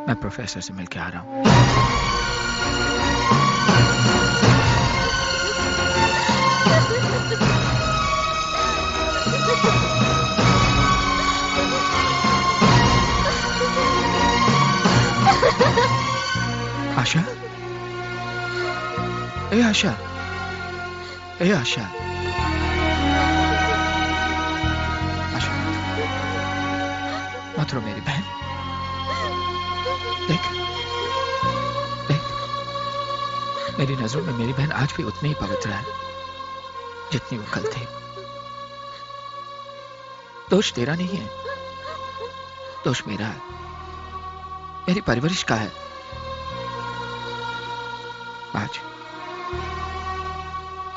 E: मैं प्रोफेसर से मिलके आ रहा हूँ। आशा, ए आशा, ए आशा, आशा मत रो मेरी बहन। देख देख, मेरी नजरों में मेरी बहन आज भी उतनी ही पवित्र है जितनी वो कल थी। दोष तेरा नहीं है, दोष मेरा है, मेरी परवरिश का है।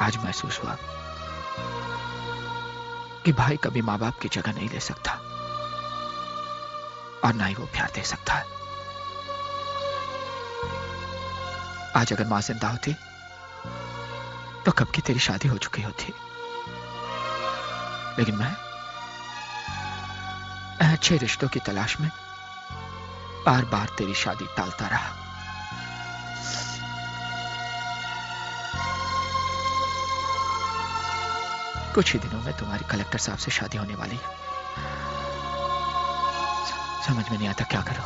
E: आज महसूस हुआ कि भाई कभी मां बाप की जगह नहीं ले सकता और ना ही वो प्यार दे सकता है। आज अगर मां जिंदा होती तो कब की तेरी शादी हो चुकी होती। लेकिन मैं अच्छे रिश्तों की तलाश में बार बार तेरी शादी टालता रहा। कुछ ही दिनों में तुम्हारी कलेक्टर साहब से शादी होने वाली है। समझ में नहीं आता क्या करो।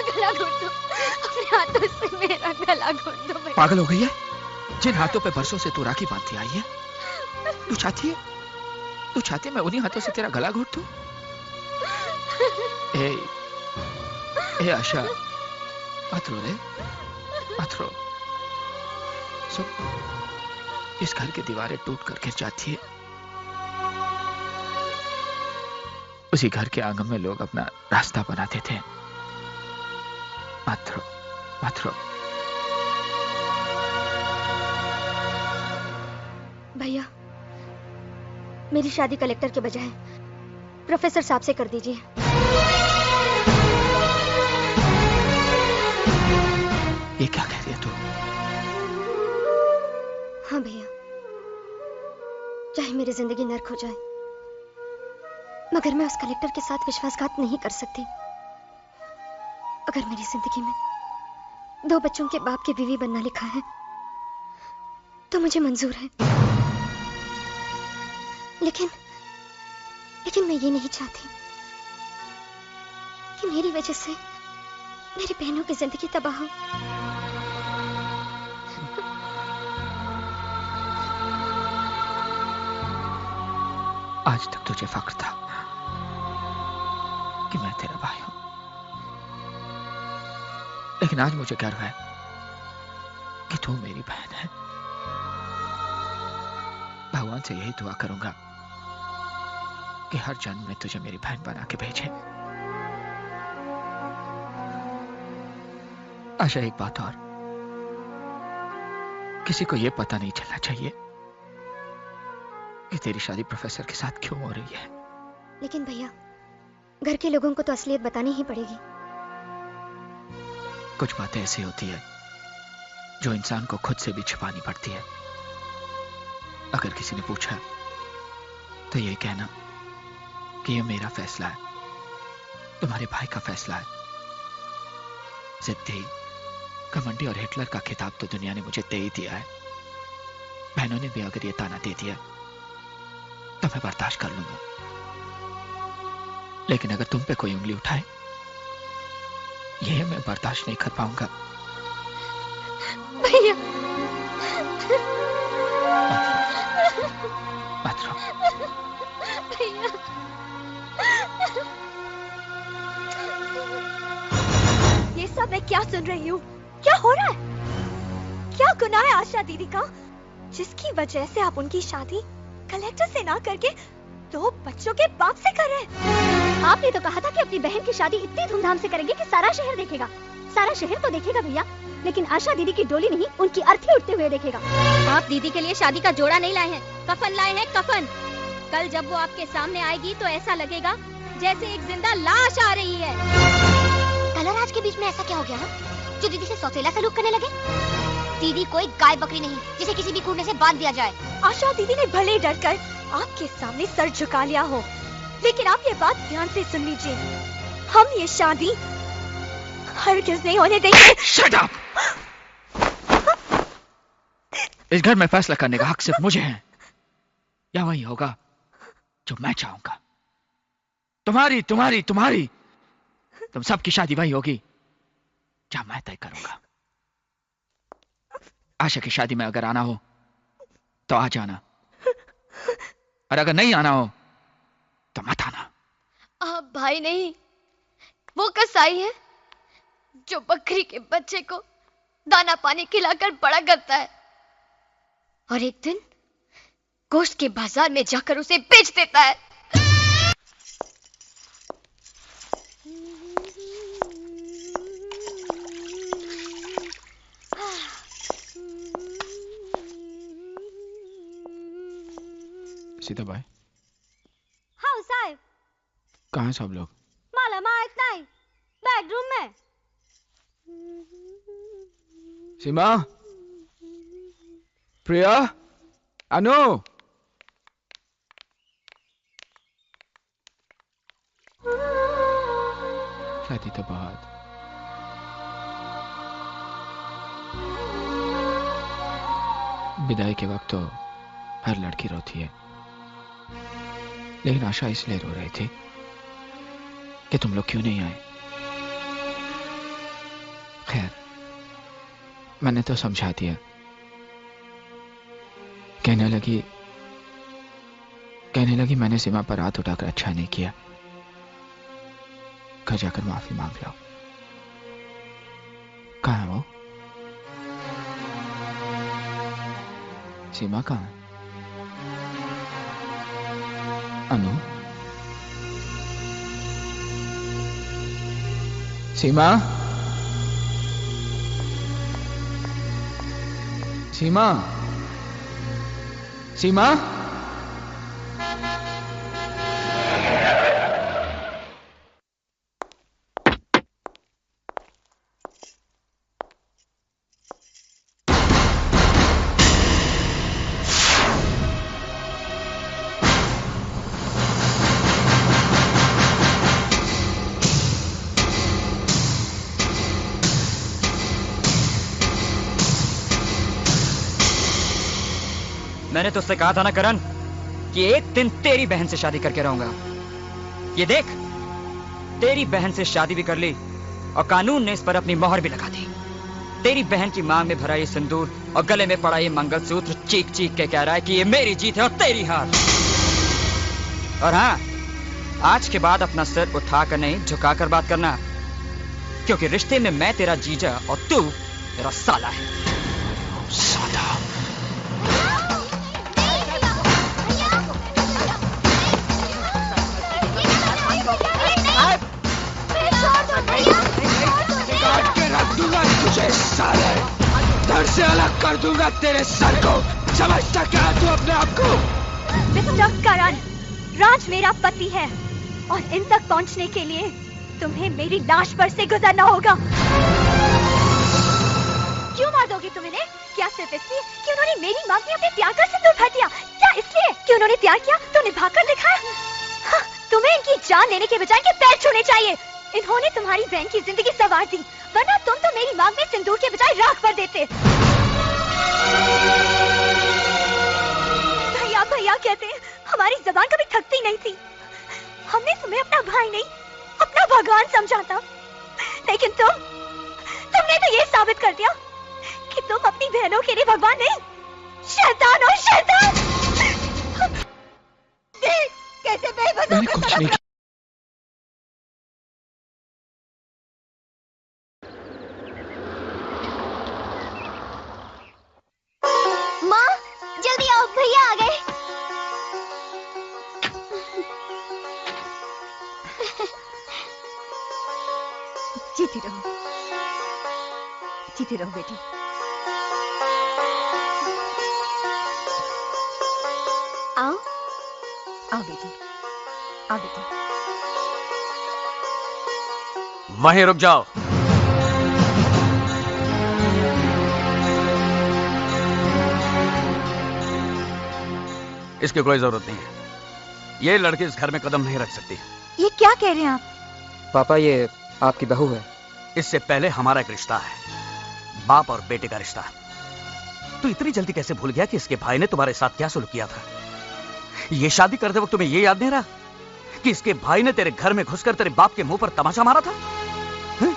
O: गला घोट दो, अपने हाथों से मेरा गला घोट दो भैया।
E: पागल हो गई है? जिन हाथों पे बरसों से तू राखी बांधती आई है, तू चाहती है मैं उन्हीं हाथों से तेरा गला घोट दूं? ए आशा, मत रो रे, मत रो। सुन, इस घर की दीवारें टूट कर गिर जाती है, उसी घर के आंगन में लोग अपना रास्ता बनाते थे। मत रो, मत रो।
H: भैया, मेरी शादी कलेक्टर के बजाय प्रोफेसर साहब से कर दीजिए।
E: ये क्या कह रही है तू?
H: हाँ भैया, चाहे मेरी जिंदगी नर्क हो जाए, मगर मैं उस कलेक्टर के साथ विश्वासघात नहीं कर सकती। अगर मेरी जिंदगी में 2 बच्चों के बाप की बीवी बनना लिखा है तो मुझे मंजूर है। लेकिन मैं ये नहीं चाहती कि मेरी वजह से मेरी बहनों की जिंदगी तबाह हो।
E: आज तक तुझे फख्र था कि मैं तेरा भाई हूं, लेकिन आज मुझे गर्व है कि तू मेरी बहन है। भगवान से यही दुआ करूंगा कि हर जन्म में तुझे मेरी बहन बना के भेजे। आशा, एक बात और, किसी को यह पता नहीं चलना चाहिए कि तेरी शादी प्रोफेसर के साथ क्यों हो रही है।
H: लेकिन भैया, घर के लोगों को तो असलियत बतानी ही पड़ेगी।
E: कुछ बातें ऐसी होती है जो इंसान को खुद से भी छिपानी पड़ती है। अगर किसी ने पूछा तो ये कहना कि ये मेरा फैसला है, तुम्हारे भाई का फैसला है। जिद्दी, घमंडी और हिटलर का खिताब तो दुनिया ने मुझे दे ही दिया है। बहनों ने भी अगर ये ताना दे दिया तो मैं बर्दाश्त कर लूंगा, लेकिन अगर तुम पे कोई उंगली उठाए, ये मैं बर्दाश्त नहीं कर पाऊंगा।
H: भैया,
E: मत रो।
H: भैया, ये सब मैं क्या सुन रही हूँ? क्या हो रहा है? क्या गुनाह है आशा दीदी का, जिसकी वजह से आप उनकी शादी कलेक्टर से ना करके 2 बच्चों के बाप से कर रहे हैं?
O: आपने तो कहा था कि अपनी बहन की शादी इतनी धूमधाम से करेंगे कि सारा शहर देखेगा। सारा शहर तो देखेगा भैया, लेकिन आशा दीदी की डोली नहीं, उनकी अर्थी उठते हुए देखेगा। आप दीदी के लिए शादी का जोड़ा नहीं लाए हैं, कफन लाए हैं, कफन। कल जब वो आपके सामने आएगी तो ऐसा लगेगा जैसे एक जिंदा लाश आ रही है।
K: कल और आज के बीच में ऐसा क्या हो गया जो दीदी से सौतेला सलूक करने लगे? दीदी कोई गाय बकरी नहीं जिसे किसी भी कूड़े से बांध दिया जाए।
H: आशा दीदी ने भले डरकर आपके सामने सर झुका लिया हो, लेकिन आप ये बात ध्यान से सुन लीजिए, हम ये शादी हरगिज़ नहीं होने देंगे।
E: Shut up! इस घर में फैसला करने का हक सिर्फ मुझे है, या वही होगा जो मैं चाहूंगा। तुम्हारी तुम्हारी तुम्हारी तुम सबकी शादी वही होगी जहां मैं तय करूंगा। आशा की शादी में अगर आना हो तो आ जाना, और अगर नहीं आना हो तो मत आना।
K: आप भाई नहीं, वो कसाई है जो बकरी के बच्चे को दाना पानी खिलाकर बड़ा करता है और एक दिन गोश्त के बाजार में जाकर उसे बेच देता है।
E: सीता भाई,
O: हाँ साहब,
E: कहाँ हैं सब लोग?
O: माला माँ इतना ही बेडरूम में।
E: सीमा, प्रिया, अनु। शादी तो बहुत, विदाई के वक्त तो हर लड़की रोती है, लेकिन आशा इसलिए रो रही थी कि तुम लोग क्यों नहीं आए। खैर, मैंने तो समझा दिया। कहने लगी मैंने सीमा पर हाथ उठाकर अच्छा नहीं किया, घर जाकर माफी मांग लो। कहाँ है वो? सीमा कहाँ है? अनु, सीमा, सीमा, सीमा।
J: मैंने तुझसे कहा था ना करण कि एक दिन तेरी बहन से शादी करके रहूंगा। ये देख, तेरी बहन से शादी भी कर ली और कानून ने इस पर अपनी मोहर भी लगा दी। तेरी बहन की मांग में भरा ये सिंदूर और गले में पड़ा ये मंगलसूत्र चीख चीख के कह रहा है कि ये मेरी जीत है और तेरी हार। और हाँ, आज के बाद अपना सिर उठाकर नहीं झुकाकर बात करना, क्योंकि रिश्ते में मैं तेरा जीजा और तू तेरा साला है। साला।
E: तुझे साले धड़ से अलग कर दूंगा तेरे सर को। समझता क्या तू अपने आप को?
H: मिस्टर करण, राज मेरा पति है और इन तक पहुंचने के लिए तुम्हें मेरी लाश पर से गुजरना होगा। क्यों मार दोगे तुम इन्हें? क्या सिर्फ इसलिए कि उन्होंने मेरी मांग में अपने प्यार का सिंदूर भर दिया? क्या इसलिए कि उन्होंने प्यार किया तो निभाकर दिखाया? हाँ, तुम्हें इनकी जान लेने के बजाय इनके पैर छूने चाहिए। इन्होंने तुम्हारी बहन की जिंदगी संवार दी, वरना तुम तो मेरी मांग में सिंदूर के बजाय राख भर देते। भैया भैया कहते हैं, हमारी जबान कभी थकती नहीं थी। हमने तुम्हें अपना भाई नहीं, अपना भगवान समझा था, लेकिन तुमने तो ये साबित कर दिया कि तुम अपनी बहनों के लिए भगवान नहीं, शैतान हो शैतान। देख कैसे बेबसों को तड़प रहा।
K: माँ, जल्दी आओ, भैया आ गए।
H: जीती रहो, जीती रहो बेटी।
K: आओ
H: आओ बेटी, आओ बेटी।
I: वहीं रुक जाओ। इसकी कोई जरूरत नहीं है। ये लड़की इस घर में कदम नहीं रख सकती।
H: ये क्या कह रहे हैं आप?
J: पापा, ये आपकी बहू है।
I: इससे पहले हमारा एक रिश्ता है, बाप और बेटे का रिश्ता। तू इतनी जल्दी कैसे भूल गया कि इसके भाई ने तुम्हारे साथ क्या सुलूक किया था? ये शादी करते वक्त तुम्हें ये याद नहीं रहा कि इसके भाई ने तेरे घर में घुसकर तेरे बाप के मुंह पर तमाचा मारा था? है?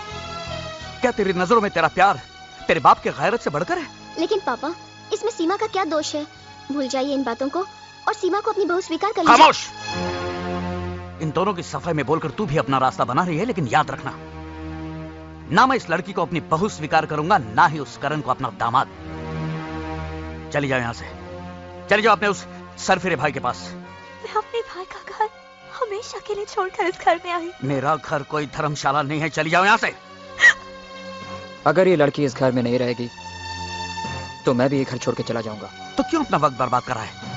I: क्या तेरी नजरों में तेरा प्यार तेरे बाप के गैरत से बढ़कर है?
K: लेकिन पापा, इसमें सीमा का क्या दोष है? भूल जाइए इन बातों को और सीमा को अपनी बहू स्वीकार कर लीजिए।
I: खामोश! इन दोनों की सफाई में बोलकर तू भी अपना रास्ता बना रही है, लेकिन याद रखना, ना मैं इस लड़की को अपनी बहू स्वीकार करूंगा, ना ही उस करण को अपना दामाद। चली जाओ यहां से, चली जाओ अपने उस सरफिरे भाई के पास।
H: मैं अपने भाई का घर हमेशा के लिए छोड़कर इस घर में आई।
I: मेरा घर कोई धर्मशाला नहीं है, चली जाओ यहां से।
J: अगर ये लड़की इस घर में नहीं रहेगी तो मैं भी ये घर छोड़ के चला जाऊंगा।
I: तो क्यों अपना वक्त बर्बाद कर रहा है?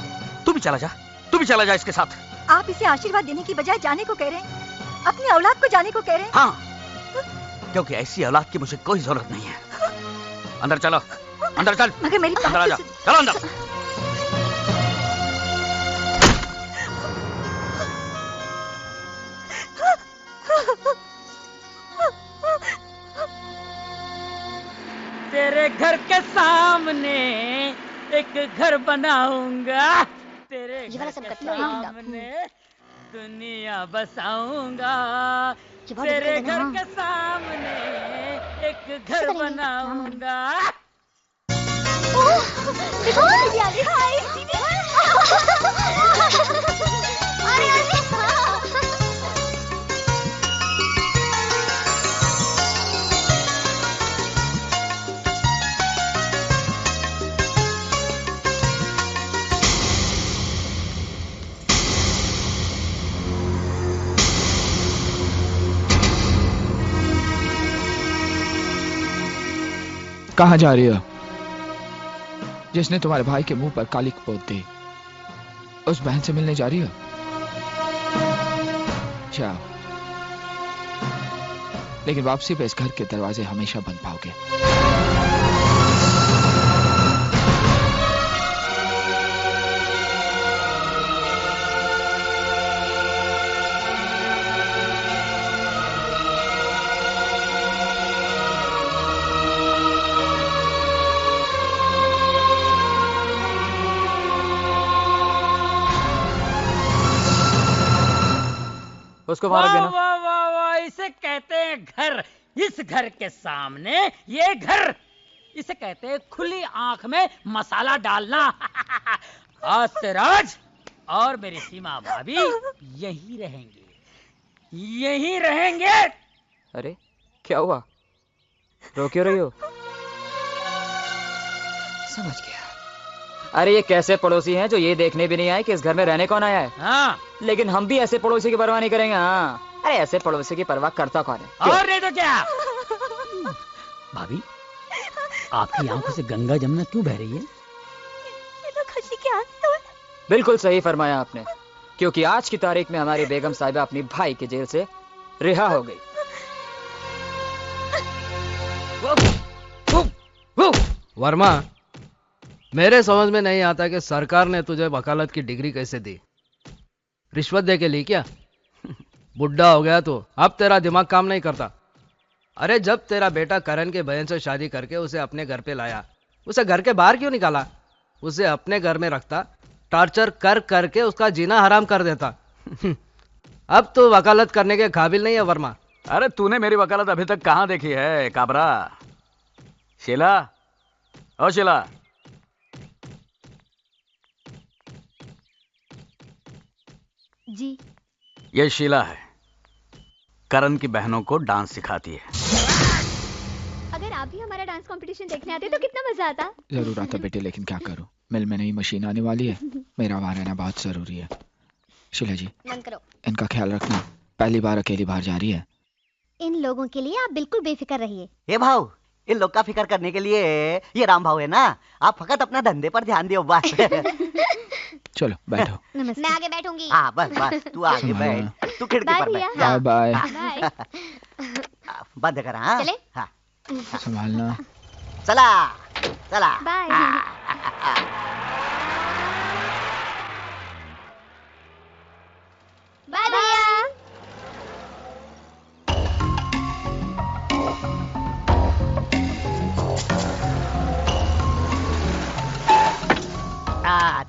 I: तू भी चला जा, तू भी चला जा इसके साथ।
H: आप इसे आशीर्वाद देने की बजाय जाने को कह रहे हैं, अपनी औलाद को जाने को कह रहे हैं।
I: हाँ, क्योंकि ऐसी औलाद की मुझे कोई जरूरत नहीं है। अंदर चलो, अंदर चल।
H: मगर मेरी
I: अंदर आ जा, चलो अंदर।
F: तेरे घर के सामने एक घर बनाऊंगा, तेरे घर के सामने दुनिया बसाऊंगा, तेरे घर के सामने एक घर बनाऊंगा।
E: कहाँ जा रही हो? जिसने तुम्हारे भाई के मुंह पर काली पोत दी, उस बहन से मिलने जा रही हो? जाओ, लेकिन वापसी पे इस घर के दरवाजे हमेशा बंद पाओगे।
J: उसको वहां रख देना।
F: वाह वाह वाह, इसे कहते हैं घर। इस घर के सामने ये घर, इसे कहते हैं खुली आंख में मसाला डालना। आज से राज और मेरी सीमा भाभी यहीं रहेंगे, यहीं रहेंगे।
J: अरे क्या हुआ, रो क्यों रही हो? समझ गया। अरे ये कैसे पड़ोसी हैं जो ये देखने भी नहीं आए कि इस घर में रहने कौन आया है।
F: हाँ।
J: लेकिन हम भी ऐसे पड़ोसी की परवाह नहीं करेंगे। हाँ, अरे ऐसे पड़ोसी की परवाह करता कौन है?
F: और नहीं तो क्या।
Q: भाभी, आपकी आंखों से गंगा जमुना क्यों बह रही है?
H: ये तो खुशी की आंसू है।
J: बिल्कुल सही फरमाया आपने, क्योंकि आज की तारीख में हमारी बेगम साहिबा अपनी भाई की जेल से रिहा हो गई।
L: वर्मा, मेरे समझ में नहीं आता कि सरकार ने तुझे वकालत की डिग्री कैसे दी। रिश्वत दे के ली क्या? बुढ़ा हो गया तो अब तेरा दिमाग काम नहीं करता। अरे जब तेरा बेटा करण के बहन से शादी करके उसे अपने घर पे लाया, उसे घर के बाहर क्यों निकाला? उसे अपने घर में रखता, टॉर्चर कर करके उसका जीना हराम कर देता। अब तो वकालत करने के काबिल नहीं है वर्मा।
I: अरे तूने मेरी वकालत अभी तक कहां देखी है काबरा? शीला, ओ शीला,
O: जी।
I: ये शीला है, करण की बहनों को डांस सिखाती है।
O: अगर आप भी हमारा डांस कंपटीशन देखने आते तो कितना मजा आता।
E: जरूर आता बेटे, लेकिन क्या करूं, मिल में नई मशीन आने वाली है, मेरा वहां रहना बहुत जरूरी है। शीला जी,
O: बंद करो।
E: इनका ख्याल रखना, पहली बार अकेली बाहर जा रही है।
O: इन लोगों के लिए आप बिल्कुल बेफिक्र रहिए।
B: हे भाव, इन लोग का फिक्र करने के लिए ये राम भाव है ना, आप फकत अपना धंधे पर ध्यान दियो बस।
E: चलो बैठो।
O: मैं आगे बैठूंगी।
B: हाँ बस बस, तू आगे बैठ, तू खिड़की पर बैठ।
E: Bye bye.
B: बंद कर। हाँ
O: चले?
B: हाँ।
E: संभालना।
B: चला चला।
O: बाय। बाय भैया।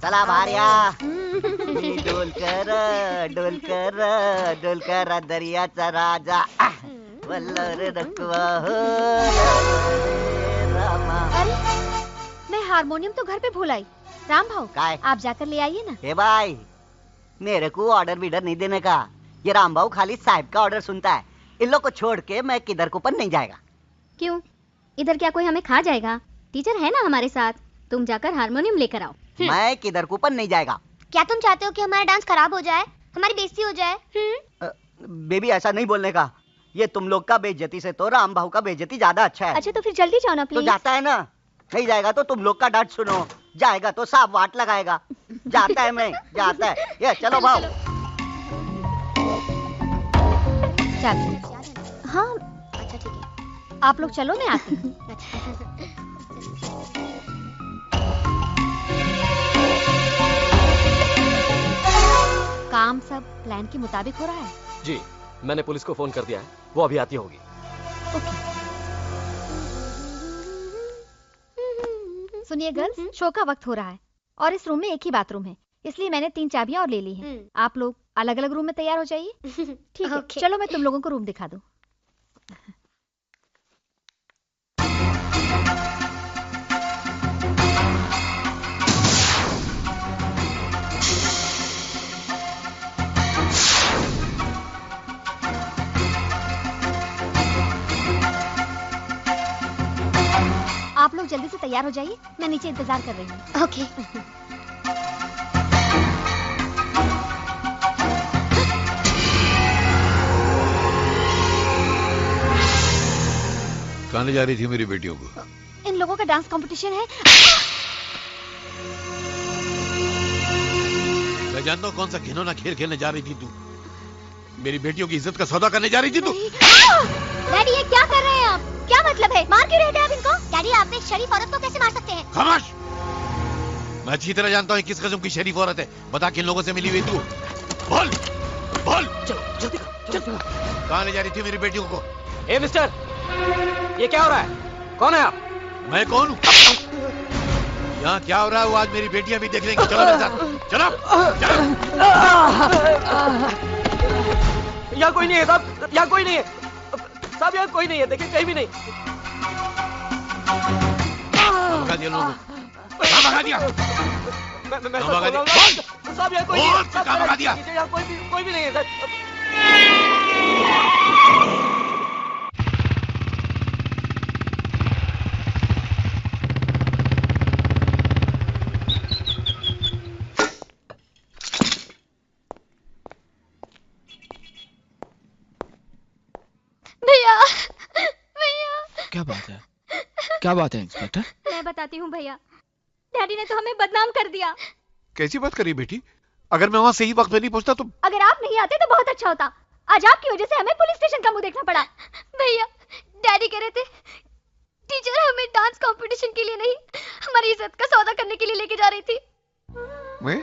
B: चला भार्या। डोलकर दर्याचा राजा वल्लर रखवा हो रामा।
O: मैं हारमोनियम तो घर पे भूल आई। राम भाऊ,
B: काय?
O: आप जाकर ले आइए ना।
B: हे भाई, मेरे को ऑर्डर बीडर नहीं देने का। ये राम भाऊ खाली साहब का ऑर्डर सुनता है। इन लोग को छोड़ के मैं किधर को पर नहीं जाएगा।
O: क्यों? इधर क्या कोई हमें खा जाएगा? टीचर है ना हमारे साथ, तुम जाकर हारमोनियम लेकर आओ।
B: मैं किधर को पर नहीं जाएगा।
O: क्या तुम चाहते हो कि हमारा डांस खराब हो जाए, हमारी बेइज्जती हो जाए?
B: बेबी ऐसा नहीं बोलने का। ये तुम लोग का बेइज्जती से तो राम भाऊ का बेइज्जती ज्यादा अच्छा है।
H: अच्छा तो फिर जल्दी जाओ ना
B: तो
H: प्लीज।
B: जाता है ना, नहीं जाएगा तो तुम लोग का डांट सुनो, जाएगा तो साफ वाट लगाएगा। जाता है मैं, जाता है। ये चलो भाऊ।
O: हाँ अच्छा ठीक है। आप लोग चलो, मैं आती हूँ। काम सब प्लान के मुताबिक हो रहा है?
A: जी, मैंने पुलिस को फोन कर दिया है, वो अभी आती होगी।
O: सुनिए गर्ल्स, शो का वक्त हो रहा है और इस रूम में एक ही बाथरूम है, इसलिए मैंने 3 चाबियां और ले ली हैं। आप लोग अलग अलग रूम में तैयार हो जाइए। ठीक है, चलो मैं तुम लोगों को रूम दिखा दूं। आप लोग जल्दी से तैयार हो जाइए, मैं नीचे इंतजार कर रही हूँ। ओके।
M: कहाँ ले जा रही थी मेरी बेटियों को?
O: इन लोगों का डांस कंपटीशन है।
M: मैं जानता हूँ कौन सा घिनौना खेल खेलने जा रही थी तू। मेरी बेटियों की इज्जत का सौदा करने जा रही थी तू।
K: डैडी, ये क्या कर रहे हैं आप? क्या मतलब है? मार क्यों रहे थे आप इनको? डैडी, आप एक शरीफ औरत को कैसे मार सकते हैं?
M: खामोश! मैं अच्छी तरह जानता हूँ किस किस्म की शरीफ औरत है। बता किन लोगों से मिली हुई तू? बोल, बोल।
A: जल्दी चल।
M: कहाँ ले जा रही थी मेरी बेटियों को?
A: ए मिस्टर, ये क्या हो रहा है? कौन है आप?
M: मैं कौन हूँ? यहाँ क्या हो रहा है वो आज मेरी बेटियां भी देख लेंगी। चलो मेरे साथ, चलो, चलो।
A: यहाँ कोई नहीं है साहब, यहाँ कोई नहीं है साहब, यहाँ कोई नहीं है, देखिए कहीं भी नहीं।
M: भगा दिया लोगों को। कहाँ भगा दिया?
A: मैं
M: कहाँ भगा दिया?
A: साहब यहाँ कोई नहीं है।
M: कहाँ भगा दिया?
A: यहाँ कोई भी नहीं है साहब।
O: भैया, भैया।
E: क्या बात है? क्या बात है इंस्पेक्टर?
O: मैं बताती हूँ भैया, डैडी ने तो हमें बदनाम कर दिया।
M: कैसी बात करी बेटी? अगर मैं वहाँ सही वक्त में नहीं पहुँचता तो?
O: अगर आप नहीं आते तो बहुत अच्छा होता। आज आपकी वजह से हमें पुलिस स्टेशन का मुंह देखना पड़ा। भैया, डैडी कह रहे थे टीचर हमें डांस कंपटीशन के लिए नहीं, हमारी इज्जत का सौदा करने के लिए लेके जा रही थी।
M: मैं?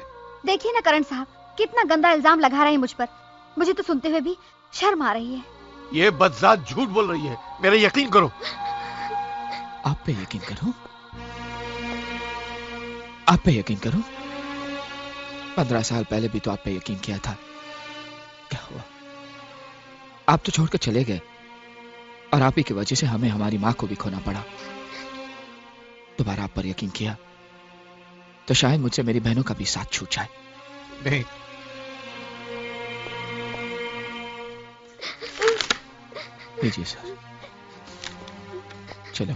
O: देखिए ना करण साहब, कितना गंदा इल्जाम लगा रहे हैं मुझ पर। मुझे तो सुनते हुए भी शर्म आ रही है।
M: ये बदजात झूठ बोल रही है, मेरा यकीन करो।
E: आप पे यकीन करो? आप पे यकीन करो? 15 साल पहले भी तो आप पे यकीन किया था। क्या हुआ? आप तो छोड़कर चले गए और आप ही की वजह से हमें हमारी मां को भी खोना पड़ा। दोबारा आप पर यकीन किया तो शायद मुझसे मेरी बहनों का भी साथ छूट जाए।
M: नहीं,
E: लीजिए सर, चलो।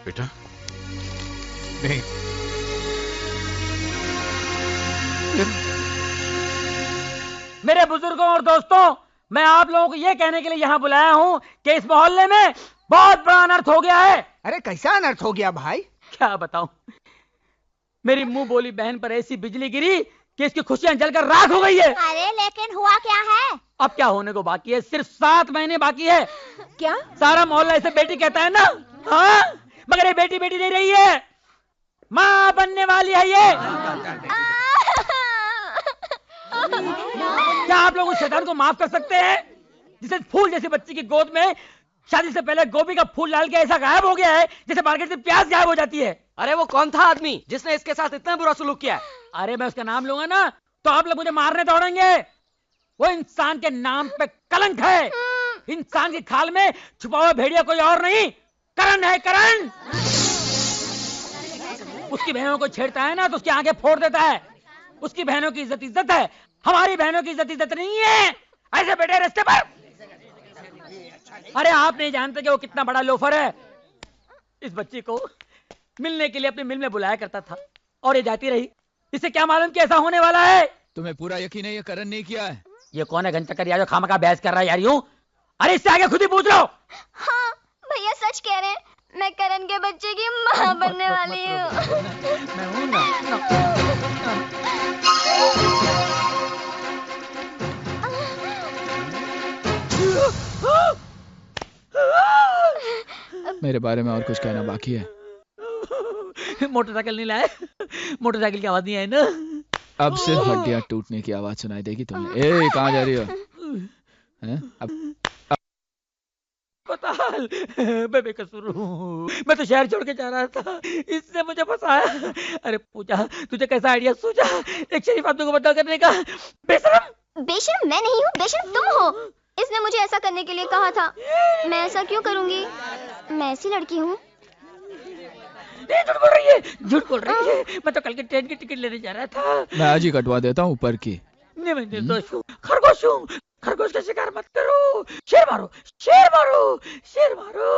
M: बेटा, नहीं।
F: मेरे बुजुर्गों और दोस्तों, मैं आप लोगों को यह कहने के लिए यहाँ बुलाया हूँ कि इस मोहल्ले में बहुत बड़ा अनर्थ हो गया है।
D: अरे कैसा अनर्थ हो गया भाई?
F: क्या बताऊं, मेरी मुंह बोली बहन पर ऐसी बिजली गिरी कि इसकी खुशियां जलकर राख हो गई है।
K: अरे लेकिन हुआ क्या है?
F: अब क्या होने को बाकी है? सिर्फ 7 महीने बाकी है।
O: क्या?
F: सारा मोहल्ला इसे बेटी कहता है ना? हाँ, मगर ये बेटी बेटी नहीं रही है, माँ बनने वाली है ये। क्या आप लोग उस शैतान को माफ कर सकते हैं जिसे फूल जैसी बच्ची की गोद में शादी से पहले गोभी का फूल डाल के ऐसा गायब हो गया है जैसे मार्केट से प्याज गायब हो जाती है?
A: अरे वो कौन था आदमी जिसने इसके साथ इतना बुरा सलूक किया है?
F: अरे मैं उसका नाम लूंगा ना तो आप लोग मुझे मारने दौड़ेंगे। वो इंसान के नाम पे कलंक है। इंसान की खाल में छुपा हुआ भेड़िया कोई और नहीं, करण है, करण। उसकी बहनों को छेड़ता है ना तो उसकी आंखें फोड़ देता है। उसकी बहनों की इज्जत इज्जत है, हमारी बहनों की इज्जत इज्जत नहीं है। ऐसे बैठे रास्ते पर। अरे आप नहीं जानते कि वो कितना बड़ा लोफर है। इस बच्ची को मिलने के लिए अपनी मिल में बुलाया करता था और ये जाती रही। इसे क्या मालूम कि ऐसा होने वाला है?
E: तुम्हें पूरा यकीन है ये करण नहीं किया है?
F: ये कौन है घंटा जो खामखा बहस कर रहा है यार यूं? अरे इससे आगे खुद ही पूछ लो।
K: हाँ भैया सच कह रहे हैं, मैं करण के बच्चे की माँ बनने वाली हूँ।
F: मैं हूँ ना।
E: मेरे बारे में और कुछ कहना बाकी है?
F: मोटरसाइकिल नहीं लाए? मोटरसाइकिल की आवाज नहीं आई ना?
E: अब सिर्फ हड्डियां टूटने की आवाज सुनाई देगी तुम्हें। ए, कहाँ जा रही हो? हैं? अब
F: बताल, मैं बेकसूर हूँ। मैं तो शहर छोड़ के जा रहा था, इसने मुझे फंसाया। अरे पूजा, तुझे कैसा आइडिया सूझा एक शरीफ आदमी को बदनाम करने का? बेशरम!
K: बेशरम मैं नहीं हूँ, बेशरम तुम हो। इसने मुझे ऐसा करने के लिए कहा था। मैं ऐसा क्यों करूँगी? मैं ऐसी लड़की हूँ।
F: झूठ बोल रही है, झूठ बोल रही है। मैं तो कल के ट्रेन की टिकट लेने जा रहा था।
E: मैं आज ही कटवा देता हूँ ऊपर की।
F: मैं निर्दोष हूँ, खरगोश हूँ। खरगोश का शिकार मत करो। शेर मारो, शेर मारो, शेर मारो।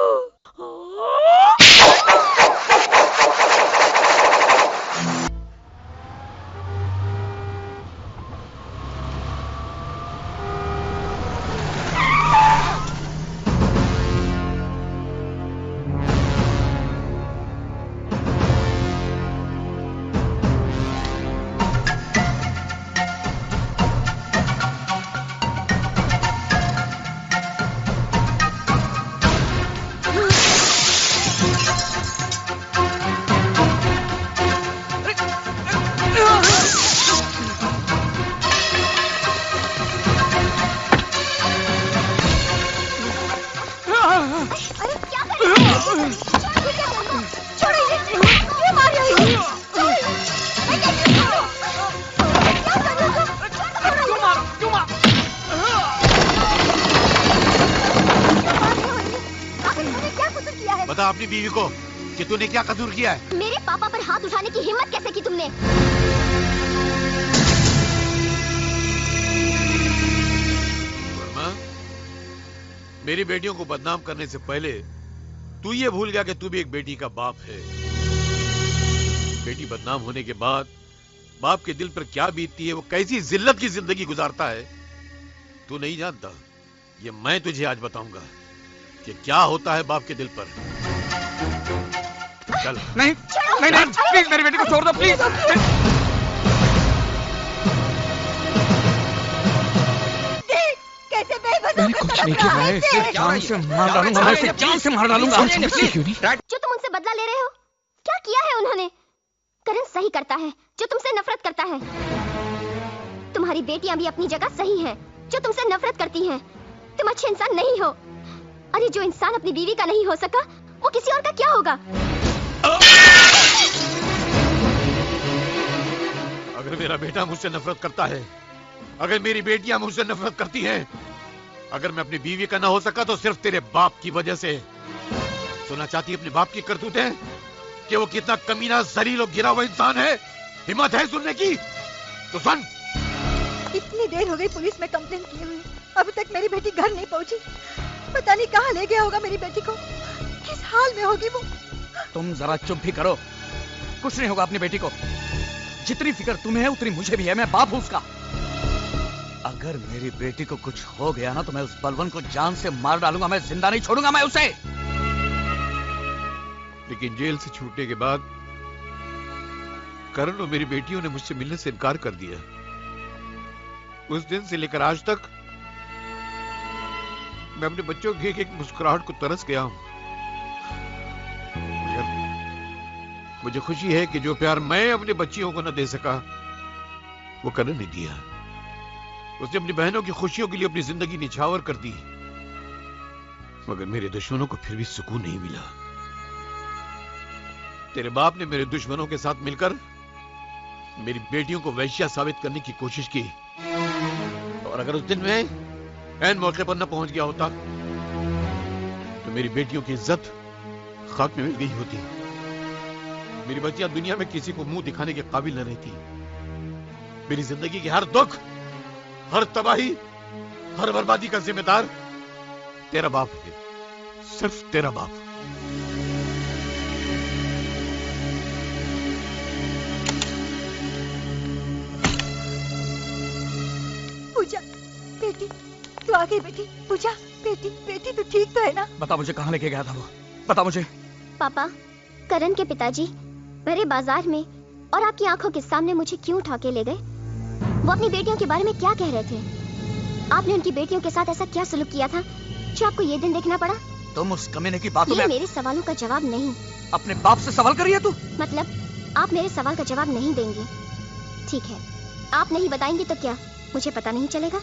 M: बता अपनी बीवी को कि तूने क्या कसूर किया है।
K: मेरे पापा पर हाथ उठाने की हिम्मत कैसे की तुमने?
M: वर्मा, मेरी बेटियों को बदनाम करने से पहले तू ये भूल गया कि तू भी एक बेटी का बाप है। बेटी बदनाम होने के बाद बाप के दिल पर क्या बीतती है, वो कैसी जिल्लत की जिंदगी गुजारता है, तू नहीं जानता। ये मैं तुझे आज बताऊंगा कि क्या होता है बाप के दिल पर। चल।
E: नहीं नहीं नहीं, प्लीज मेरी बेटी को छोड़ दो, प्लीज।
H: कैसे बेबस?
E: मैंने कुछ नहीं किया है, सिर्फ जान से मार डालूंगा, मैं इसे जान से मार डालूंगा। क्यों नहीं?
K: जो तुम उनसे बदला ले रहे हो, क्या किया है उन्होंने? करण सही करता है जो तुमसे नफरत करता है। तुम्हारी बेटियां भी अपनी जगह सही हैं, जो तुमसे नफरत करती हैं। तुम अच्छे इंसान नहीं हो। अरे जो इंसान अपनी बीवी का नहीं हो सका, वो किसी और का क्या होगा?
M: अगर मेरा बेटा मुझसे नफरत करता है, अगर मेरी बेटियां मुझसे नफरत करती हैं, अगर मैं अपनी बीवी का ना हो सका तो सिर्फ तेरे बाप की वजह से। सुनना चाहती है अपने बाप की करतूतें कि वो कितना कमीना, जलील और गिरा हुआ इंसान है? हिम्मत है सुनने की तो सुन।
H: इतनी देर हो गई पुलिस में कंप्लेन किए हुए, अभी तक मेरी बेटी घर नहीं पहुंची। पता नहीं कहाँ ले गया होगा मेरी बेटी को, किस हाल में होगी वो।
I: तुम जरा चुप भी करो, कुछ नहीं होगा अपनी बेटी को। जितनी फिक्र तुम्हें है उतनी मुझे भी है, मैं बाप हूं उसका। अगर मेरी बेटी को कुछ हो गया ना तो मैं उस बलवन को जान से मार डालूंगा, मैं जिंदा नहीं छोड़ूंगा मैं उसे।
M: लेकिन जेल से छूटने के बाद करण और मेरी बेटियों ने मुझसे मिलने से इनकार कर दिया। उस दिन से लेकर आज तक मैं अपने बच्चों की एक मुस्कुराहट को तरस गया हूं। मुझे खुशी है कि जो प्यार मैं अपनी बच्चियों को न दे सका, वो करण ने दिया। उसने अपनी बहनों की खुशियों के लिए अपनी जिंदगी निछावर कर दी, मगर मेरे दुश्मनों को फिर भी सुकून नहीं मिला। तेरे बाप ने मेरे दुश्मनों के साथ मिलकर मेरी बेटियों को वैश्या साबित करने की कोशिश की, और अगर उस दिन में ऐन मौके पर न पहुंच गया होता तो मेरी बेटियों की इज्जत खाक में मिल गई होती। मेरी बच्चियां दुनिया में किसी को मुंह दिखाने के काबिल न रहती। मेरी जिंदगी के हर दुख, हर तबाही, हर बर्बादी का जिम्मेदार तेरा बाप है, सिर्फ तेरा बाप।
H: पूजा बेटी, तू आ गई बेटी। पूजा बेटी, बेटी तू ठीक तो है ना?
I: बता मुझे कहाँ लेके गया था वो, बता मुझे।
K: पापा, करण के पिताजी भरे बाजार में और आपकी आंखों के सामने मुझे क्यों उठा के ले गए? वो अपनी बेटियों के बारे में क्या कह रहे थे? आपने उनकी बेटियों के साथ ऐसा क्या सुलूक किया था जो आपको ये दिन देखना पड़ा?
I: तुम उस कमीने की बातों में
K: मेरे सवालों का जवाब नहीं।
I: अपने बाप से सवाल करिए तू।
K: मतलब आप मेरे सवाल का जवाब नहीं देंगे? ठीक है, आप नहीं बताएंगे तो क्या मुझे पता नहीं चलेगा?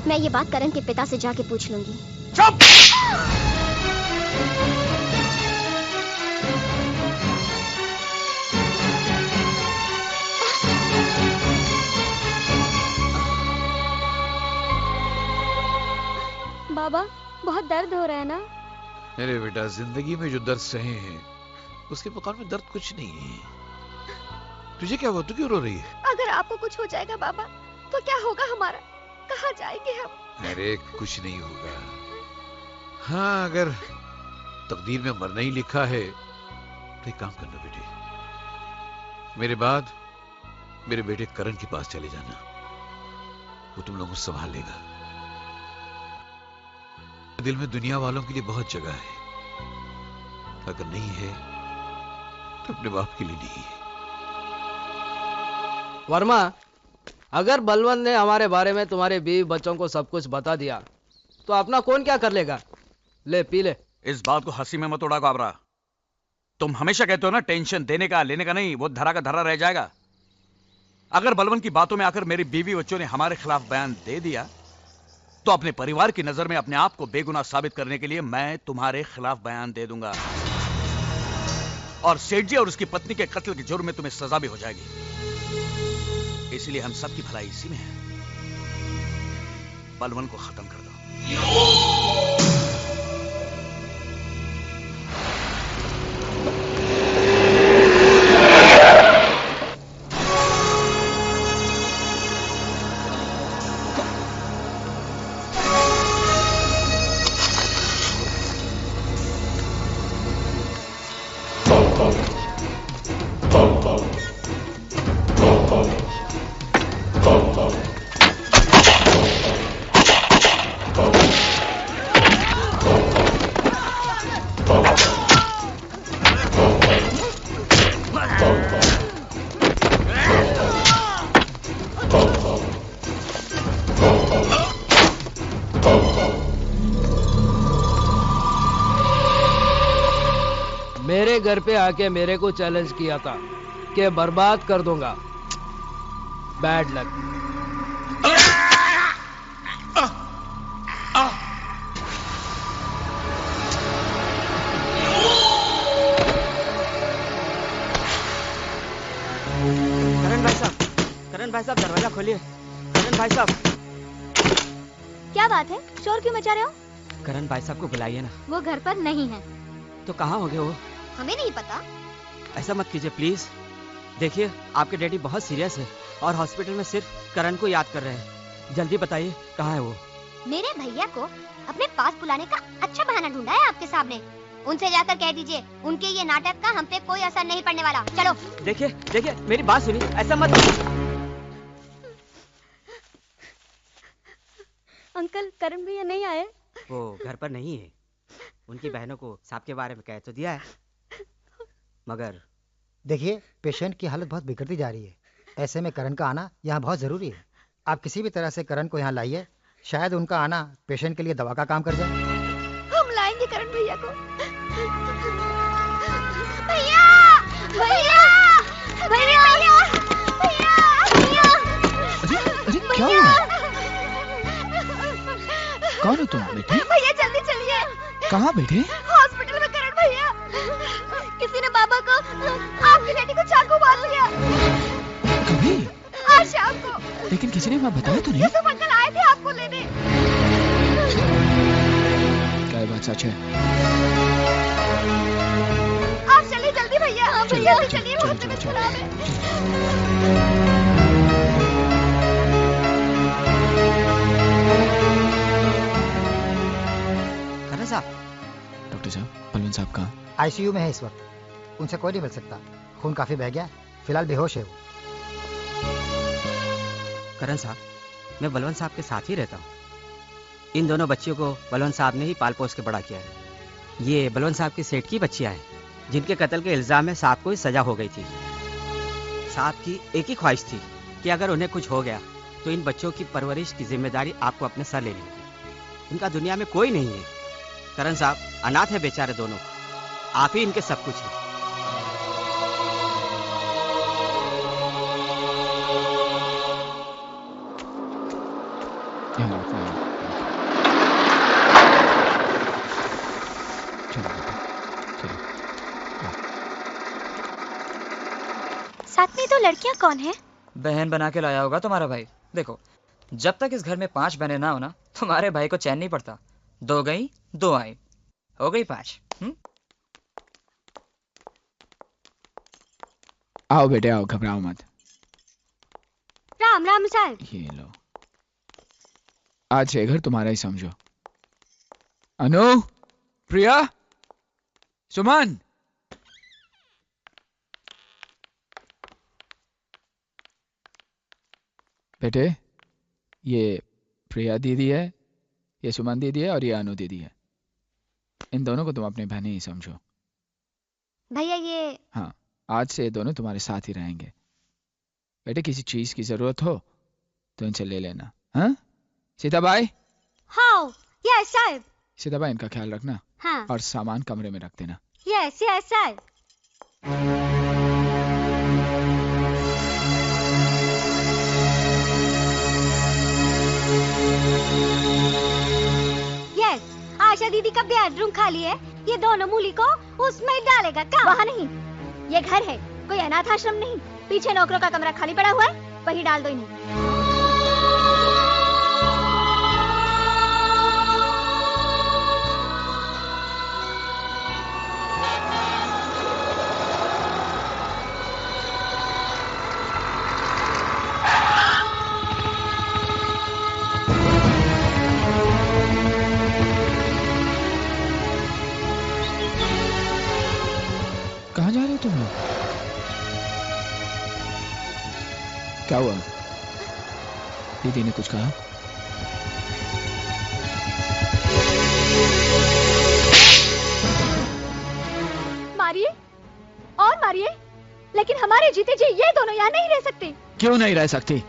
K: मैं ये बात करण के पिता से जाके पूछ लूंगी।
I: चुप!
H: बाबा, बहुत दर्द हो रहा है ना?
M: मेरे बेटा, जिंदगी में जो दर्द सहे हैं उसके मुकाबले में दर्द कुछ नहीं है। तुझे क्या हुआ? तू क्यों रो रही है?
H: अगर आपको कुछ हो जाएगा बाबा तो क्या होगा हमारा? कहाँ जाएंगे हम?
M: अरे कुछ नहीं होगा। हाँ, अगर तकदीर में मरना ही लिखा है तो एक काम करना बेटे, मेरे बाद मेरे बेटे करण के पास चले जाना, वो तुम लोगों को संभाल लेगा। दिल में दुनिया वालों के लिए बहुत जगह है, अगर नहीं है तो अपने बाप के लिए नहीं है।
L: वर्मा, अगर बलवंत ने हमारे बारे में तुम्हारे बीवी बच्चों को सब कुछ बता दिया तो अपना कौन क्या कर लेगा? ले पी ले।
I: इस बात को हंसी में मत उड़ा काबरा। तुम हमेशा कहते हो ना, टेंशन देने का लेने का नहीं, वो धरा का धरा रह जाएगा। अगर बलवंत की बातों में आकर मेरी बीवी बच्चों ने हमारे खिलाफ बयान दे दिया तो अपने परिवार की नजर में अपने आप को बेगुनाह साबित करने के लिए मैं तुम्हारे खिलाफ बयान दे दूंगा, और सेठ जी और उसकी पत्नी के कत्ल के जुर्म में तुम्हें सजा भी हो जाएगी। इसलिए हम सबकी भलाई इसी में है, बलवंत को खत्म कर दो।
L: मेरे घर पे आके मेरे को चैलेंज किया था कि बर्बाद कर दूंगा। Bad luck.
Q: करण भाई साहब दरवाजा खोलिए। करण भाई साहब।
H: क्या बात है, शोर क्यों मचा रहे हो?
Q: करण भाई साहब को बुलाइए ना।
G: वो घर पर नहीं है।
Q: तो कहाँ हो गए वो?
K: हमें नहीं पता।
Q: ऐसा मत कीजिए प्लीज। देखिए, आपके डैडी बहुत सीरियस है और हॉस्पिटल में सिर्फ करण को याद कर रहे हैं। जल्दी बताइए कहाँ है वो?
K: मेरे भैया को अपने पास बुलाने का अच्छा बहाना ढूंढा है आपके सामने। उनसे जाकर कह दीजिए उनके ये नाटक का हम पे कोई असर नहीं पड़ने वाला। चलो।
Q: देखिए देखिए, मेरी बात सुनिए, ऐसा मत।
H: अंकल, करण भैया नहीं आए?
Q: वो घर पर नहीं है। उनकी बहनों को सांप के बारे में कह तो दिया है, मगर
R: देखिए, पेशेंट की हालत बहुत बिगड़ती जा रही है। ऐसे में करण का आना यहाँ बहुत जरूरी है। आप किसी भी तरह से करण को यहाँ लाइए, शायद उनका आना पेशेंट के लिए दवा का काम कर जाए।
H: हम लाएंगे करण भैया को।
K: भैया भैया भैया भैया
E: अरे क्या हुआ? कौन हो तुम बेटे?
H: भैया जल्दी चलिए।
E: कहाँ बेटे?
H: हॉस्पिटल में करण भैया। किसी ने बाबा को, आपकी बेटी को चाकू मार लिया।
E: कभी?
H: आज शाम को।
E: लेकिन किसी ने वहाँ बताया तो नहीं?
H: यूसुफ अंकल आए थे आपको लेने।
E: क्या ये बात सच है?
H: आप चलिए जल्दी भैया। हाँ भैया चलिए, बहुत तबीयत खराब है।
R: करण साहब।
E: डॉक्टर साहब, बलवंत साहब कहाँ?
R: आईसीयू में है इस वक्त। उनसे कोई नहीं मिल सकता, खून काफी बह गया, फिलहाल बेहोश है वो।
Q: करण साहब, मैं बलवंत साहब के साथ ही रहता हूँ। इन दोनों बच्चियों को बलवंत साहब ने ही पाल पोस के बड़ा किया है। ये बलवंत साहब के सेठ की बच्चियां हैं, जिनके कत्ल के इल्जाम में साहब को ही सजा हो गई थी। साहब की एक ही ख्वाहिश थी कि अगर उन्हें कुछ हो गया तो इन बच्चों की परवरिश की जिम्मेदारी आपको अपने सर लेनी होगी। इनका दुनिया में कोई नहीं है। करण साहब, अनाथ है बेचारे दोनों, आप ही इनके सब कुछ हैं।
H: साथ में 2 लड़कियां कौन है?
J: बहन बना के लाया होगा तुम्हारा भाई। देखो, जब तक इस घर में 5 बहनें ना हो ना, तुम्हारे भाई को चैन नहीं पड़ता। 2 गई 2 आई, हो गई 5।
E: आओ बेटे आओ, घबराओ मत।
H: राम राम साहब।
E: ये लो, आज ये घर तुम्हारा ही समझो। अनु, प्रिया, सुमन, बेटे ये प्रिया दीदी है, ये सुमन दीदी है और ये अनु दीदी है। इन दोनों को तुम अपनी बहनें ही समझो।
O: भैया ये
E: हाँ, आज से ये दोनों तुम्हारे साथ ही रहेंगे। बेटे किसी चीज की जरूरत हो तो इनसे ले लेना। हाँ सीताबाई?
H: हाँ यस साहब।
E: सीताबाई इनका ख्याल रखना।
H: हाँ।
E: और सामान कमरे में रख देना।
H: यस यस साहब। यस, आशा दीदी का बेडरूम खाली है, ये दोनों मूली को उसमें डालेगा। क्या?
O: वहाँ नहीं, ये घर है, कोई अनाथ आश्रम नहीं। पीछे नौकरों का कमरा खाली पड़ा हुआ है, वही डाल दो इन्हें।
E: कहाँ जा रहे हो तुम लोग? क्या हुआ? दीदी ने कुछ कहा?
O: मारिए और मारिए, लेकिन हमारे जीते जी ये दोनों यहाँ नहीं रह सकते।
E: क्यों नहीं रह सकती?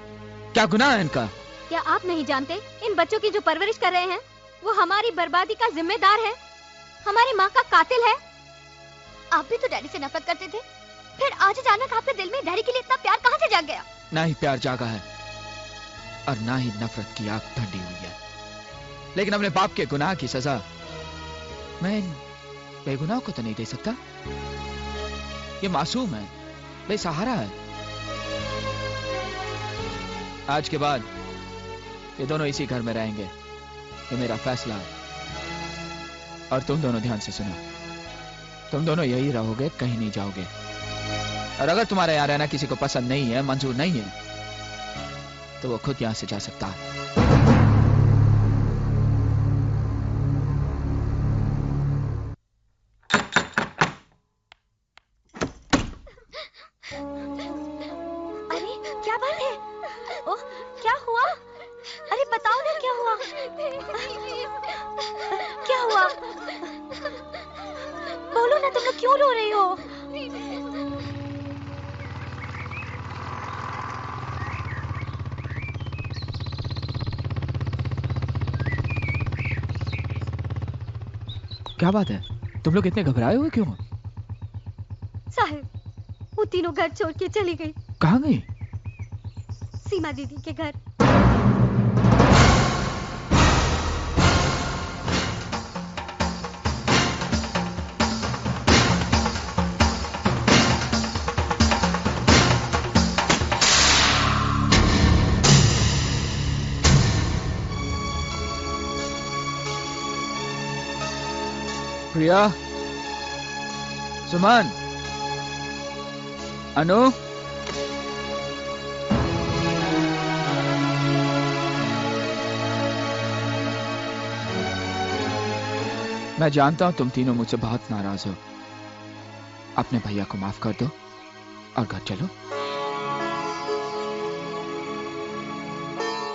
E: क्या गुनाह है इनका?
G: क्या आप नहीं जानते इन बच्चों की जो परवरिश कर रहे हैं वो हमारी बर्बादी का जिम्मेदार है, हमारी माँ का कातिल है।
O: आप भी तो डैडी से नफरत करते थे, फिर आज अचानक आपके दिल में डैडी के लिए इतना प्यार कहाँ से जाग गया?
E: ना ही प्यार जागा है और ना ही नफरत की आग ठंडी हुई है, लेकिन अपने बाप के गुनाह की सजा मैं इन बेगुनाह को तो नहीं दे सकता। ये मासूम है, बेसहारा है। आज के बाद ये दोनों इसी घर में रहेंगे, ये मेरा फैसला है। और तुम दोनों ध्यान से सुनो, तुम दोनों यही रहोगे, कहीं नहीं जाओगे। और अगर तुम्हारा यहाँ रहना किसी को पसंद नहीं है, मंजूर नहीं है, तो वो खुद यहां से जा सकता है।
H: अरे क्या बात है? ओह क्या हुआ? अरे बताओ ना क्या हुआ? क्या हुआ? बोलो ना, तुम लोग क्यों रो रही हो?
E: क्या बात है? तुम लोग इतने घबराए हुए क्यों?
H: साहब, वो तीनों घर छोड़ के चली गई।
E: कहाँ गई?
H: सीमा दीदी के घर।
E: प्रिया, सुमन, अनु, मैं जानता हूं तुम तीनों मुझसे बहुत नाराज हो। अपने भैया को माफ कर दो और घर चलो।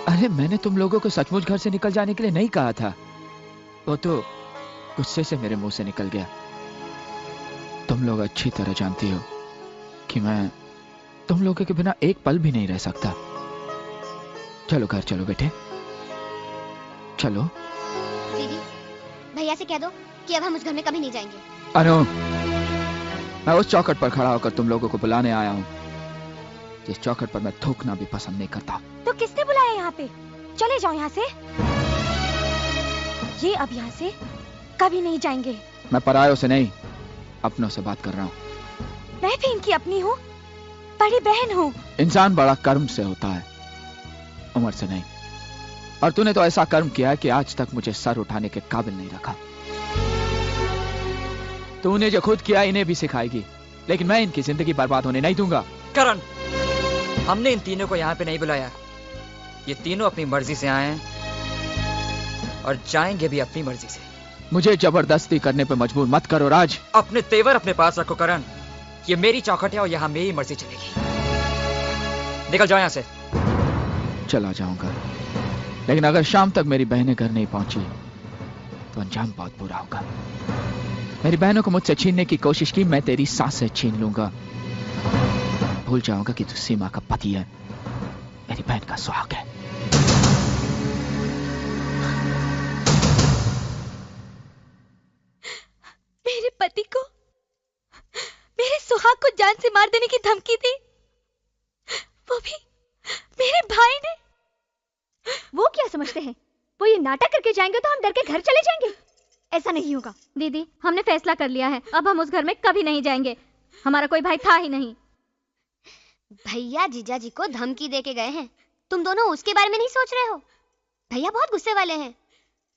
E: अरे मैंने तुम लोगों को सचमुच घर से निकल जाने के लिए नहीं कहा था, वो तो गुस्से से मेरे मुंह से निकल गया। तुम लोग अच्छी तरह जानती हो कि मैं तुम लोगों के बिना एक पल भी नहीं रह सकता। चलो घर चलो बेटे, चलो।
K: दीदी, भैया से कह दो कि अब हम उस घर में कभी नहीं जाएंगे।
E: अनु, मैं उस चौखट पर खड़ा होकर तुम लोगों को बुलाने आया हूँ जिस चौखट पर मैं थूकना भी पसंद नहीं करता।
H: तो किसने बुलाया यहाँ पे? चले जाओ यहाँ से। ये अब यहाँ से कभी नहीं जाएंगे।
E: मैं परायों से नहीं, अपनों से बात कर रहा हूँ।
H: मैं भी इनकी अपनी हूँ, बड़ी बहन हूँ।
E: इंसान बड़ा कर्म से होता है, उम्र से नहीं। और तूने तो ऐसा कर्म किया है कि आज तक मुझे सर उठाने के काबिल नहीं रखा। तूने जो खुद किया इन्हें भी सिखाएगी, लेकिन मैं इनकी जिंदगी बर्बाद होने नहीं दूंगा।
J: करण, हमने इन तीनों को यहाँ पे नहीं बुलाया। ये तीनों अपनी मर्जी से आए हैं और जाएंगे भी अपनी मर्जी से।
E: मुझे जबरदस्ती करने पे मजबूर मत करो राज।
J: अपने तेवर अपने पास रखो करण। ये मेरी चौखट है और यहाँ मेरी मर्जी चलेगी। निकल जाओ यहाँ से।
E: चला जाऊंगा, लेकिन अगर शाम तक मेरी बहनें घर नहीं पहुंची तो अंजाम बहुत बुरा होगा। मेरी बहनों को मुझसे छीनने की कोशिश की, मैं तेरी सांसें छीन लूंगा। भूल जाऊंगा कि तू सीमा का पति है, मेरी बहन का सुहाग है।
H: मेरे पति को, मेरे सुहाग को जान से मार देने की धमकी दी, वो भी मेरे भाई ने।
O: वो क्या समझते हैं? वो ये नाटक करके जाएंगे तो हम डर के घर चले जाएंगे? ऐसा नहीं होगा।
G: दीदी, हमने फैसला कर लिया है, अब हम उस घर में कभी नहीं जाएंगे। हमारा कोई भाई था ही नहीं।
K: भैया जीजा जी को धमकी दे के गए हैं, तुम दोनों उसके बारे में नहीं सोच रहे हो? भैया बहुत गुस्से वाले हैं,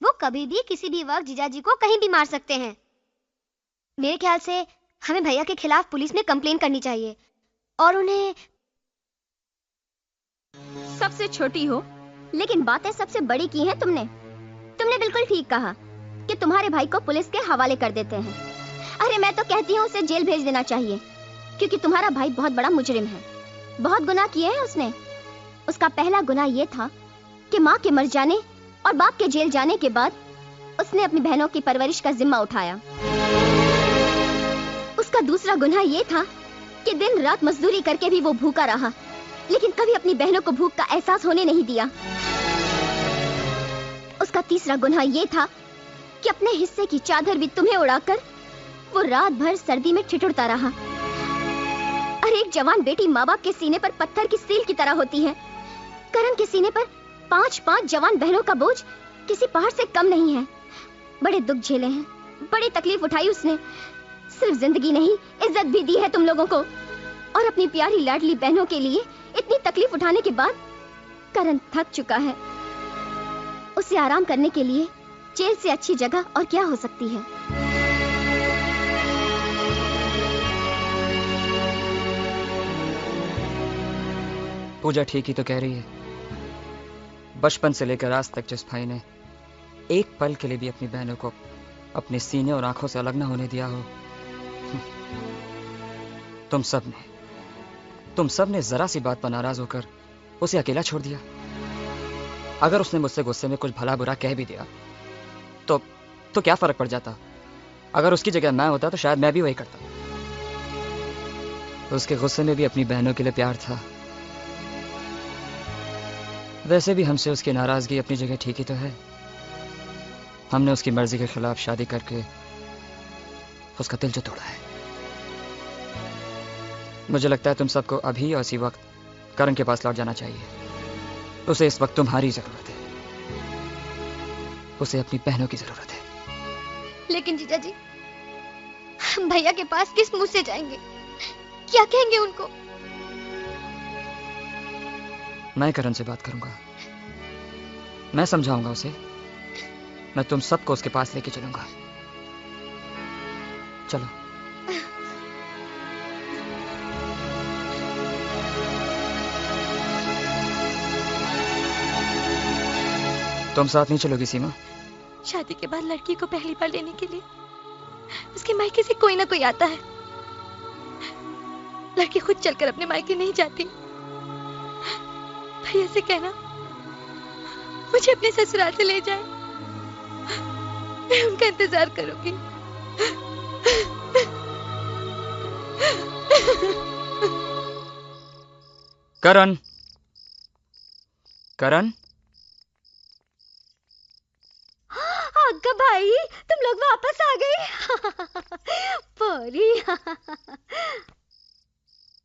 K: वो कभी भी किसी भी वक्त जीजा जी को कहीं भी मार सकते हैं। मेरे ख्याल से हमें भैया के खिलाफ पुलिस में कंप्लेन करनी चाहिए और उन्हें।
G: सबसे छोटी हो,
K: लेकिन बातें सबसे बड़ी की हैं तुमने। तुमने बिल्कुल ठीक कहा कि तुम्हारे भाई को पुलिस के हवाले कर देते हैं। अरे मैं तो कहती हूँ उसे जेल भेज देना चाहिए, क्योंकि तुम्हारा भाई बहुत बड़ा मुजरिम है। बहुत गुनाह किए हैं उसने। उसका पहला गुनाह ये था कि माँ के मर जाने और बाप के जेल जाने के बाद उसने अपनी बहनों की परवरिश का जिम्मा उठाया। उसका दूसरा गुनाह ये था कि दिन रात मजदूरी करके भी वो भूखा रहा, लेकिन कभी अपनी बहनों को भूख का एहसास होने नहीं दिया। उसका तीसरा गुनाह ये था कि अपने हिस्से की चादर भी तुम्हें उड़ाकर वो रात भर सर्दी में ठिठुरता रहा। और एक जवान बेटी माँ बाप के सीने पर पत्थर की सील की तरह होती है। करण के सीने पर 5-5 जवान बहनों का बोझ किसी पहाड़ से कम नहीं है। बड़े दुख झेले हैं, बड़ी तकलीफ उठाई उसने। सिर्फ जिंदगी नहीं, इज्जत भी दी है तुम लोगों को। और अपनी प्यारी लाडली बहनों के लिए इतनी तकलीफ उठाने के बाद करण थक चुका है। उसे आराम करने के लिए जेल से अच्छी जगह और क्या हो सकती है।
J: पूजा ठीक ही तो कह रही है। बचपन से लेकर आज तक जिस भाई ने एक पल के लिए भी अपनी बहनों को अपने सीने और आंखों से अलग न होने दिया हो, तुम सब ने जरा सी बात पर नाराज होकर उसे अकेला छोड़ दिया। अगर उसने मुझसे गुस्से में कुछ भला बुरा कह भी दिया तो क्या फर्क पड़ जाता? अगर उसकी जगह मैं होता तो शायद मैं भी वही करता। उसके गुस्से में भी अपनी बहनों के लिए प्यार था। वैसे भी हमसे उसकी नाराजगी अपनी जगह ठीक ही तो है। हमने उसकी मर्जी के खिलाफ शादी करके उसका दिल जो तोड़ा है। मुझे लगता है तुम सबको अभी और इसी वक्त करण के पास लौट जाना चाहिए। उसे इस वक्त तुम्हारी जरूरत है, उसे अपनी बहनों की जरूरत है।
K: लेकिन जीजा जी, हम भैया के पास किस मुंह से जाएंगे? क्या कहेंगे उनको?
J: मैं करण से बात करूंगा, मैं समझाऊंगा उसे। मैं तुम सबको उसके पास लेके चलूंगा। चलो। तुम साथ नहीं चलोगी सीमा?
H: शादी के बाद लड़की को पहली बार लेने के लिए उसके मायके से कोई ना कोई आता है। लड़की खुद चलकर अपने मायके नहीं जाती। भैया से कहना मुझे अपने ससुराल से ले जाए, मैं उनका इंतजार करूंगी।
J: करण, करण,
O: अग्गा भाई, तुम लोग वापस आ गए। परी।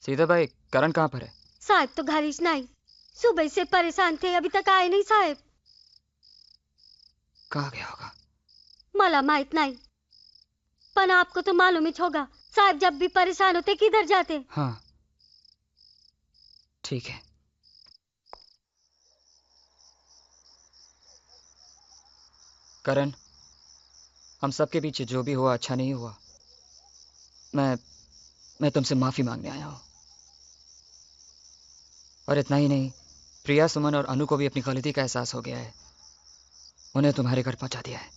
J: सीधा भाई, करण कहाँ पर है?
O: साहब तो घर ही नहीं, सुबह से परेशान थे, अभी तक आए नहीं साहब।
J: कहाँ गया होगा?
O: मला माहित नहीं, पर आपको तो मालूम ही होगा, साहब जब भी परेशान होते किधर जाते।
J: हाँ ठीक है। करण, हम सबके बीच जो भी हुआ अच्छा नहीं हुआ। मैं तुमसे माफी मांगने आया हूं। और इतना ही नहीं, प्रिया, सुमन और अनु को भी अपनी गलती का एहसास हो गया है। उन्हें तुम्हारे घर पहुंचा दिया है।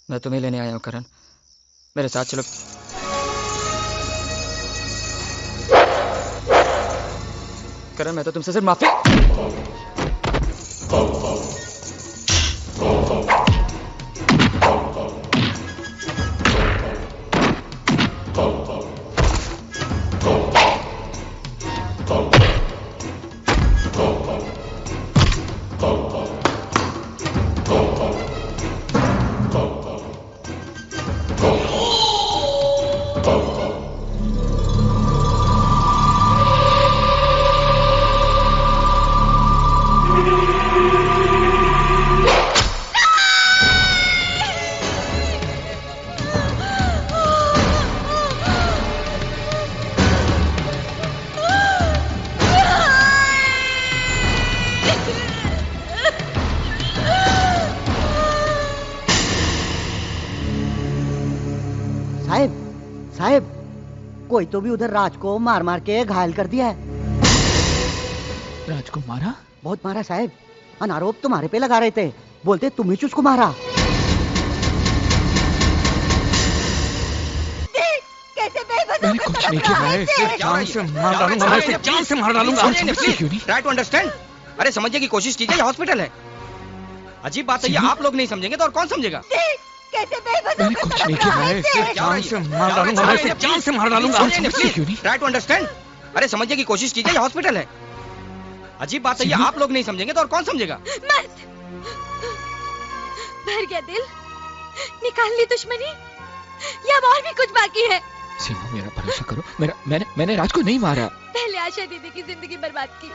J: मैं तुम्हें लेने आया हूं करण, मेरे साथ चलो। करण, मैं तो तुमसे सिर्फ माफी।
B: कोई तो भी उधर राज को मार मार के घायल कर दिया है।
E: राज को मारा?
B: बहुत मारा साहब, अनारोप तुम्हारे पे लगा रहे थे, बोलते तुम ही उसको मारा।
E: मैंने कुछ नहीं किया है, सिर्फ जान से मार डालूंगा, मैं सिर्फ जान से मार डालूंगा।
N: Try to understand. अरे समझने की कोशिश कीजिए, ये हॉस्पिटल है। अजीब बात है, ये आप लोग नहीं समझेंगे तो और कौन समझेगा?
E: मैंने कुछ नहीं किया है, सिर्फ जान से मार डालूंगा, मैं सिर्फ जान से मार डालूंगा।
N: Try to understand. अरे समझने की कोशिश कीजिए, ये हॉस्पिटल है। अजीब बात है, ये आप लोग नहीं समझेंगे तो और कौन समझेगा?
O: भर गया दिल, निकाल ली दुश्मनी, या और भी कुछ बाकी है?
E: सीमा, मेरा भरोसा करो, मैंने राज को नहीं मारा।
O: पहले आशा दीदी की जिंदगी बर्बाद की,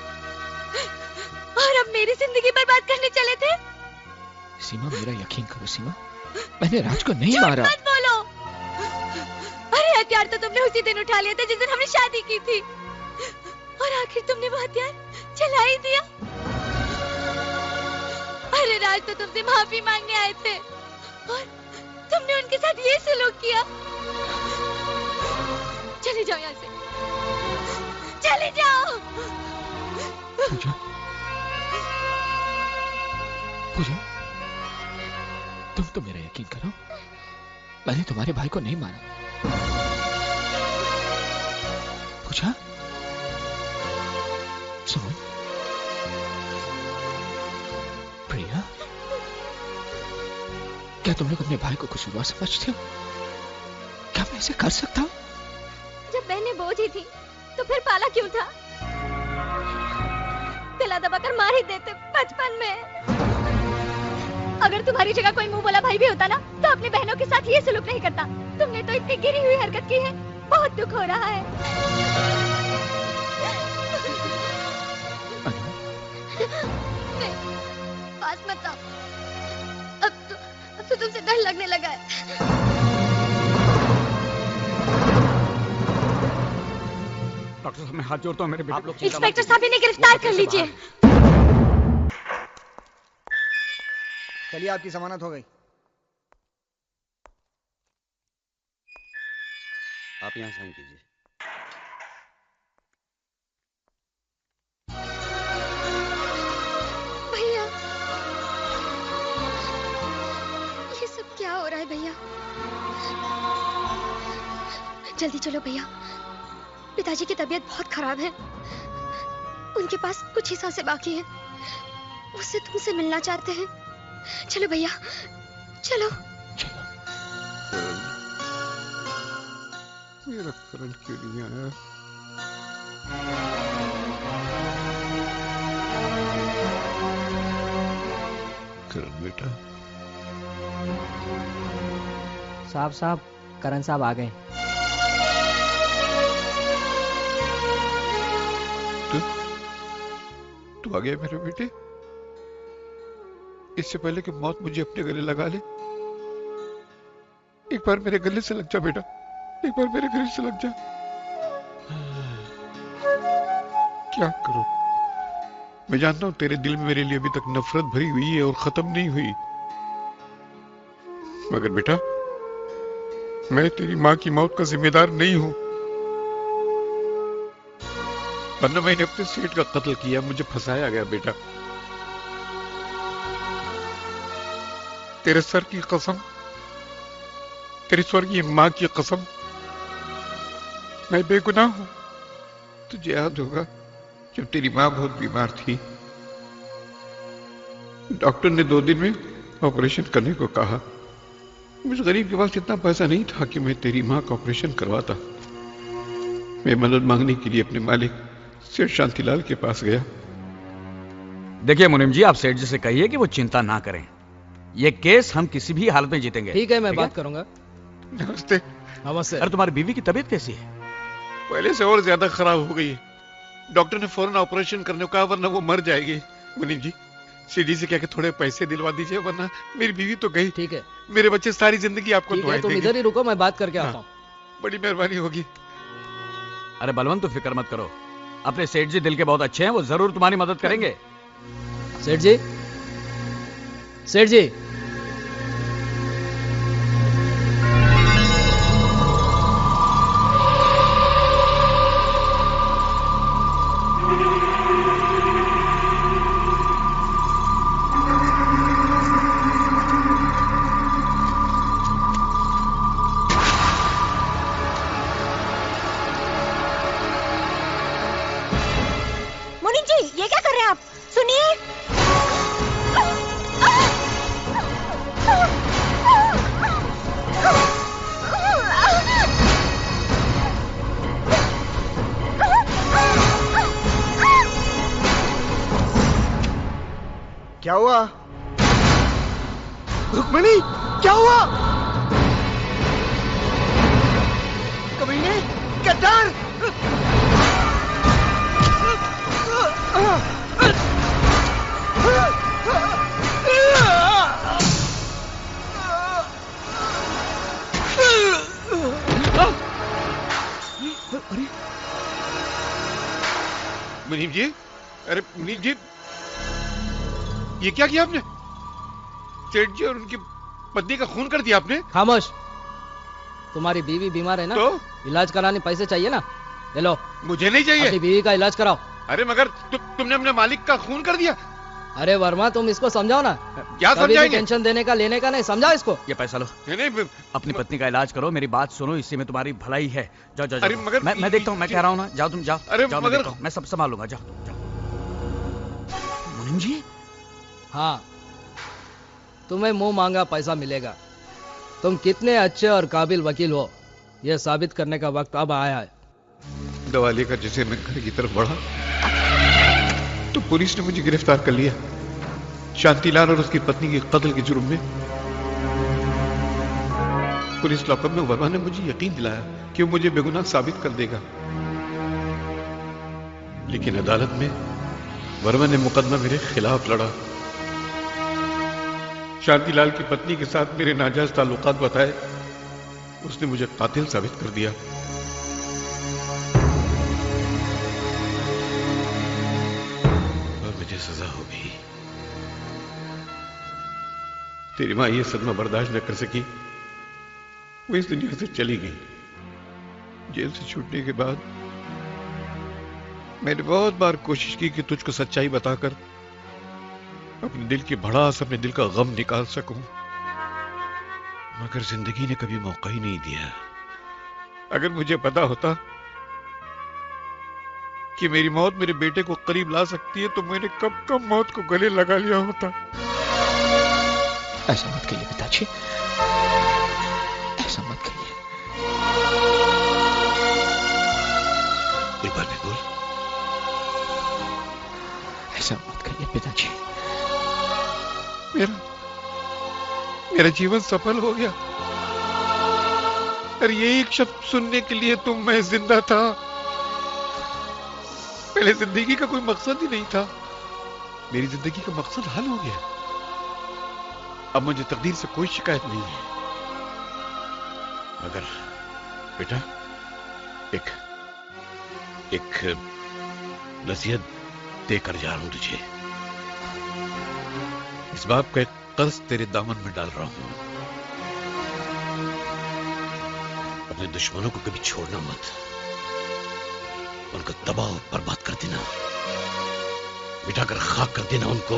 O: और अब मेरी जिंदगी बर्बाद करने चले थे।
E: सीमा, मेरा यकीन करो सीमा, मैंने राज को नहीं मारा।
O: मत बोलो। अरे हथियार तो तुमने उसी दिन उठा लिया था जिस दिन हमने शादी की थी, और आखिर तुमने वो हथियार चला ही दिया। अरे राज तो तुमसे माफी मांगने आए थे, और तुमने उनके साथ ये सलूक किया। चले जाओ यहाँ से, चले जाओ।
E: पूजा, पूजा, तुम तो मेरा यकीन करो, मैंने तुम्हारे भाई को नहीं मारा। पूजा, सुमन, प्रिया, क्या तुम लोग अपने भाई को कसूरवार समझते हो? क्या मैं ऐसे कर सकता हूँ?
O: जब बहनें बोझ ही थी तो फिर पाला क्यों था? दिला दबाकर मार ही देते बचपन में। अगर तुम्हारी जगह कोई मुंह बोला भाई भी होता ना, तो अपनी बहनों के साथ ये सलूक नहीं करता। तुमने तो इतनी गिरी हुई हरकत की है, बहुत दुख हो रहा है। नहीं, पास मत आओ, अब तो तुमसे डर लगने लगा है।
C: डॉक्टर साहब, मैं हाथ जोड़ता हूँ, मेरे बेटे।
O: इंस्पेक्टर साहब, इन्हें गिरफ्तार कर लीजिए।
D: चलिए, आपकी जमानत हो गई।
P: आप यहाँ साइन कीजिए।
O: भैया, ये सब क्या हो रहा है भैया? जल्दी चलो भैया, पिताजी की तबीयत बहुत खराब है, उनके पास कुछ ही सांसें बाकी हैं, उससे तुमसे मिलना चाहते हैं। चलो भैया, चलो।
M: मेरा करण क्यों नहीं आया? करण बेटा।
J: साहब करण साहब आ गए।
M: तू आ गया मेरे बेटे। इससे पहले कि मौत मुझे अपने गले लगा ले, एक बार मेरे गले से लग जा बेटा, एक बार मेरे गले से लग जा। क्या करूं? मैं जानता हूं तेरे दिल में मेरे लिए अभी तक नफरत भरी हुई है और खत्म नहीं हुई, मगर बेटा मैं तेरी मां की मौत का जिम्मेदार नहीं हूं। वरना मैंने अपने सेठ का कत्ल किया, मुझे फंसाया गया बेटा। तेरे सर की कसम, तेरी स्वर्गीय मां की कसम, मैं बेगुनाह हूं। तुझे याद होगा जब तेरी मां बहुत बीमार थी, डॉक्टर ने 2 दिन में ऑपरेशन करने को कहा। मुझ गरीब के पास इतना पैसा नहीं था कि मैं तेरी मां का ऑपरेशन करवाता। मैं मदद मांगने के लिए अपने मालिक सेठ शांतिलाल के पास गया।
I: देखिए मुनीम जी, आप सेठ जी से कहिए कि वो चिंता ना करें, ये केस हम किसी भी हालत में जीतेंगे।
L: ठीक है, मैं बात करूंगा।
M: नमस्ते।
L: नमस्ते।
I: अरे तुम्हारी बीवी की तबीयत कैसी है?
M: पहले से और ज्यादा खराब हो गई है। डॉक्टर ने फौरन ऑपरेशन करने को कहा, वरना वो मर जाएगी। मुनीम जी, सीडी से क्या कि थोड़े पैसे दिलवा दीजिए, वरना मेरी बीवी तो गई।
L: ठीक है।
M: मेरे बच्चे सारी जिंदगी आपको दुआएं देंगे।
L: तुम इधर ही रुको, मैं बात करके आता हूँ।
M: बड़ी मेहरबानी होगी।
I: अरे बलवंत, तो फिक्र मत करो, अपने सेठ जी दिल के बहुत अच्छे हैं, वो जरूर तुम्हारी मदद करेंगे।
L: सेठ जी, सेठ जी,
H: ये क्या कर रहे हैं आप? सुनिए।
D: क्या हुआ? रुक्मिणी, क्या हुआ? कमीने, गद्दार!
M: मुनीम जी, अरे मुनीम जी, ये क्या किया आपने? सेठ जी और उनकी पत्नी का खून कर दिया आपने?
L: खामोश। तुम्हारी बीवी बीमार है ना,
M: तो?
L: इलाज कराने पैसे चाहिए ना, ले लो।
M: मुझे नहीं चाहिए।
L: अपनी बीवी का इलाज कराओ।
M: अरे मगर तुमने अपने मालिक का खून कर दिया।
L: अरे वर्मा, तुम इसको समझाओ ना।
M: क्या समझाएंगे?
L: टेंशन देने का लेने का नहीं, समझाओ इसको।
I: ये पैसा लो।
M: नहीं,
I: अपनी पत्नी का इलाज करो, मेरी बात सुनो, इसी में तुम्हारी भलाई है। जाओ जाओ,
M: अरे मगर
I: मैं देखता हूँ, मैं कह रहा हूँ ना, जाओ तुम, जाओ।
M: अरे
I: जाओ,
M: मगर
I: मैं सब संभालूंगा, जाओ जाओ। मुनीम जी,
L: हाँ, तुम्हें मुंह मांगा पैसा मिलेगा। तुम कितने अच्छे और काबिल वकील हो, यह साबित करने का वक्त अब आया है।
M: दवा लेकर जैसे मैं घर की तरफ बढ़ा तो पुलिस ने मुझे गिरफ्तार कर लिया, शांतिलाल और उसकी पत्नी के कत्ल के जुर्म में। पुलिस लॉकअप में वर्मा ने मुझे यकीन दिलाया कि वो मुझे बेगुनाह साबित कर देगा, लेकिन अदालत में वर्मा ने मुकदमा मेरे खिलाफ लड़ा। शांतिलाल की पत्नी के साथ मेरे नाजायज ताल्लुकात बताए, उसने मुझे कातिल साबित कर दिया। और मुझे सजा हो गई। तेरी मां ये सदमा बर्दाश्त न कर सकी, वो इस दुनिया से चली गई। जेल से छूटने के बाद मैंने बहुत बार कोशिश की कि तुझको सच्चाई बताकर अपने दिल की भड़ास, अपने दिल का गम निकाल सकूं, मगर जिंदगी ने कभी मौका ही नहीं दिया। अगर मुझे पता होता कि मेरी मौत मेरे बेटे को करीब ला सकती है तो मैंने कब कब मौत को गले लगा लिया होता।
E: ऐसा मत कहिए पिताजी, ऐसा मत कहिए।
M: एक बार भी बोल।
E: ऐसा मत कहिए पिताजी।
M: मेरा जीवन सफल हो गया। और ये एक शब्द सुनने के लिए तो मैं जिंदा था। पहले जिंदगी का कोई मकसद ही नहीं था, मेरी जिंदगी का मकसद हल हो गया। अब मुझे तकदीर से कोई शिकायत नहीं है। मगर बेटा, एक नसीहत देकर जा रहा हूं तुझे। इस बाप का एक कर्ज तेरे दामन में डाल रहा हूं। अपने दुश्मनों को कभी छोड़ना मत, उनको तबाह और बर्बाद कर देना, मिटाकर खाक कर देना उनको।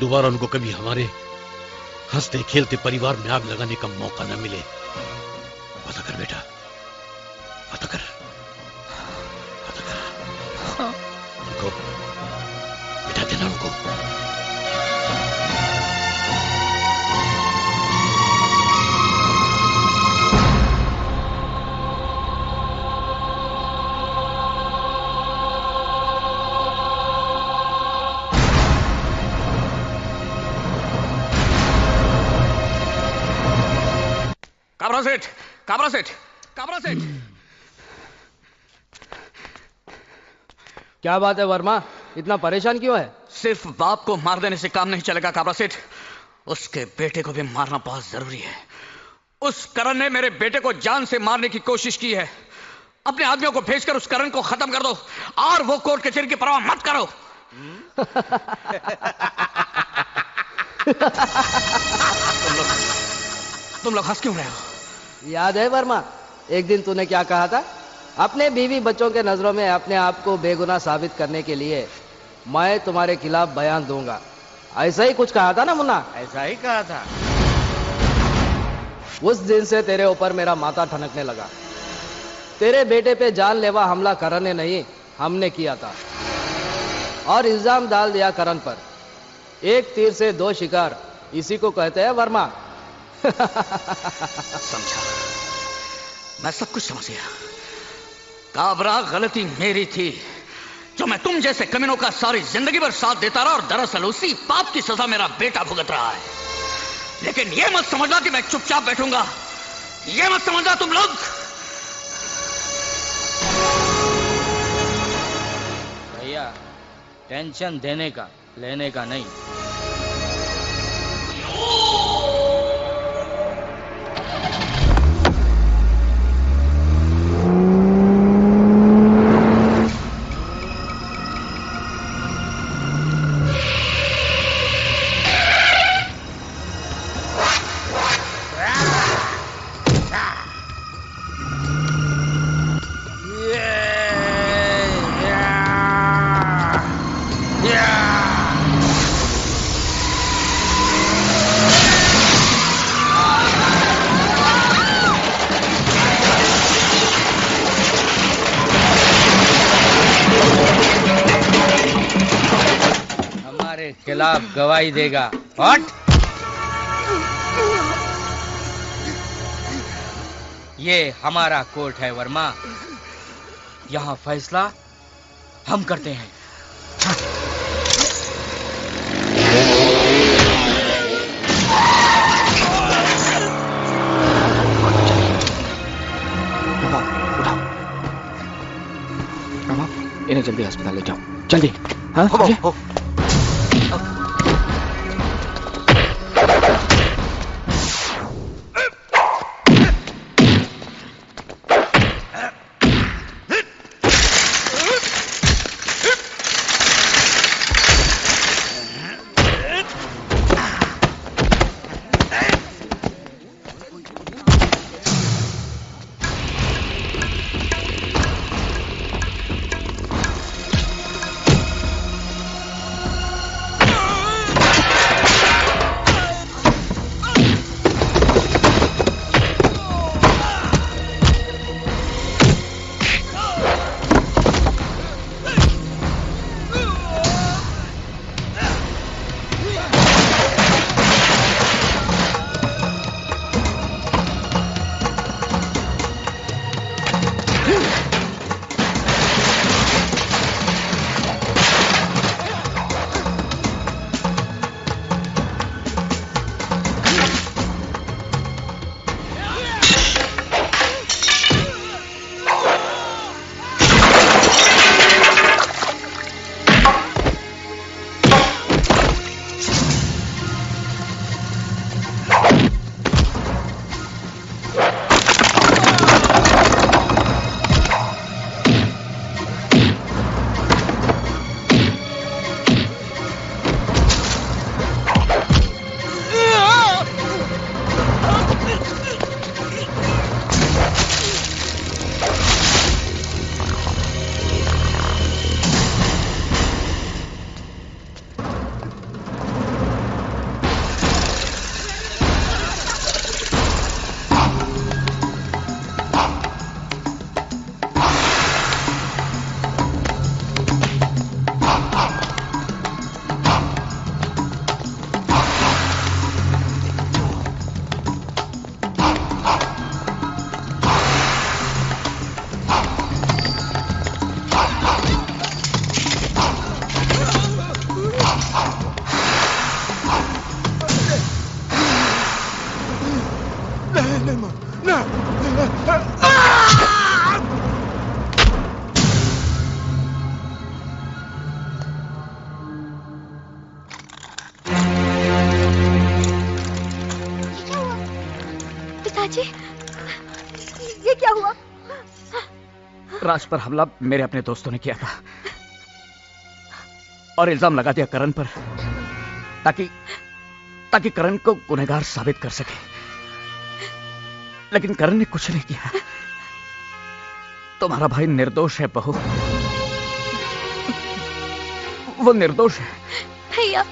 M: दोबारा उनको कभी हमारे हंसते खेलते परिवार में आग लगाने का मौका न मिले। पता कर बेटा, पता कर, पता कर। उनको मिटा देना उनको।
I: काबरा सेठ, काबरा सेठ।
L: क्या बात है वर्मा, इतना परेशान क्यों है?
I: सिर्फ बाप को मार देने से काम नहीं चलेगा काबरा सेठ, उसके बेटे को भी मारना बहुत जरूरी है। उस करण ने मेरे बेटे को जान से मारने की कोशिश की है। अपने आदमियों को भेजकर उस करण को खत्म कर दो और वो कोर्ट कचहरी की परवाह मत करो। तुम लोग हंस क्यों रहे हो?
L: याद है वर्मा, एक दिन तूने क्या कहा था? अपने बीवी बच्चों के नजरों में अपने आप को बेगुनाह साबित करने के लिए मैं तुम्हारे खिलाफ बयान दूंगा, ऐसा ही कुछ कहा था ना मुन्ना?
B: ऐसा ही कहा था।
L: उस दिन से तेरे ऊपर मेरा माथा ठनकने लगा। तेरे बेटे पे जानलेवा हमला करण ने नहीं, हमने किया था और इल्जाम डाल दिया करण पर। एक तीर से दो शिकार, इसी को कहते हैं वर्मा।
I: समझा, मैं सब कुछ समझ गया। काबरा, गलती मेरी थी जो मैं तुम जैसे कमीनों का सारी जिंदगी भर साथ देता रहा और दरअसल उसी पाप की सजा मेरा बेटा भुगत रहा है। लेकिन यह मत समझना कि मैं चुपचाप बैठूंगा, यह मत समझना तुम लोग।
N: भैया, टेंशन देने का, लेने का नहीं। खिलाफ गवाही देगा। हट! ये हमारा कोर्ट है वर्मा, यहाँ फैसला हम करते हैं।
E: इन्हें जल्दी अस्पताल ले जाओ, जल्दी। हाँ?
H: चाची, ये क्या हुआ?
Q: राज पर हमला मेरे अपने दोस्तों ने किया था और इल्जाम लगा दिया करण पर, ताकि करण को गुनहगार साबित कर सके। लेकिन करण ने कुछ नहीं किया। तुम्हारा भाई निर्दोष है बहू, वो निर्दोष है।
H: भैया,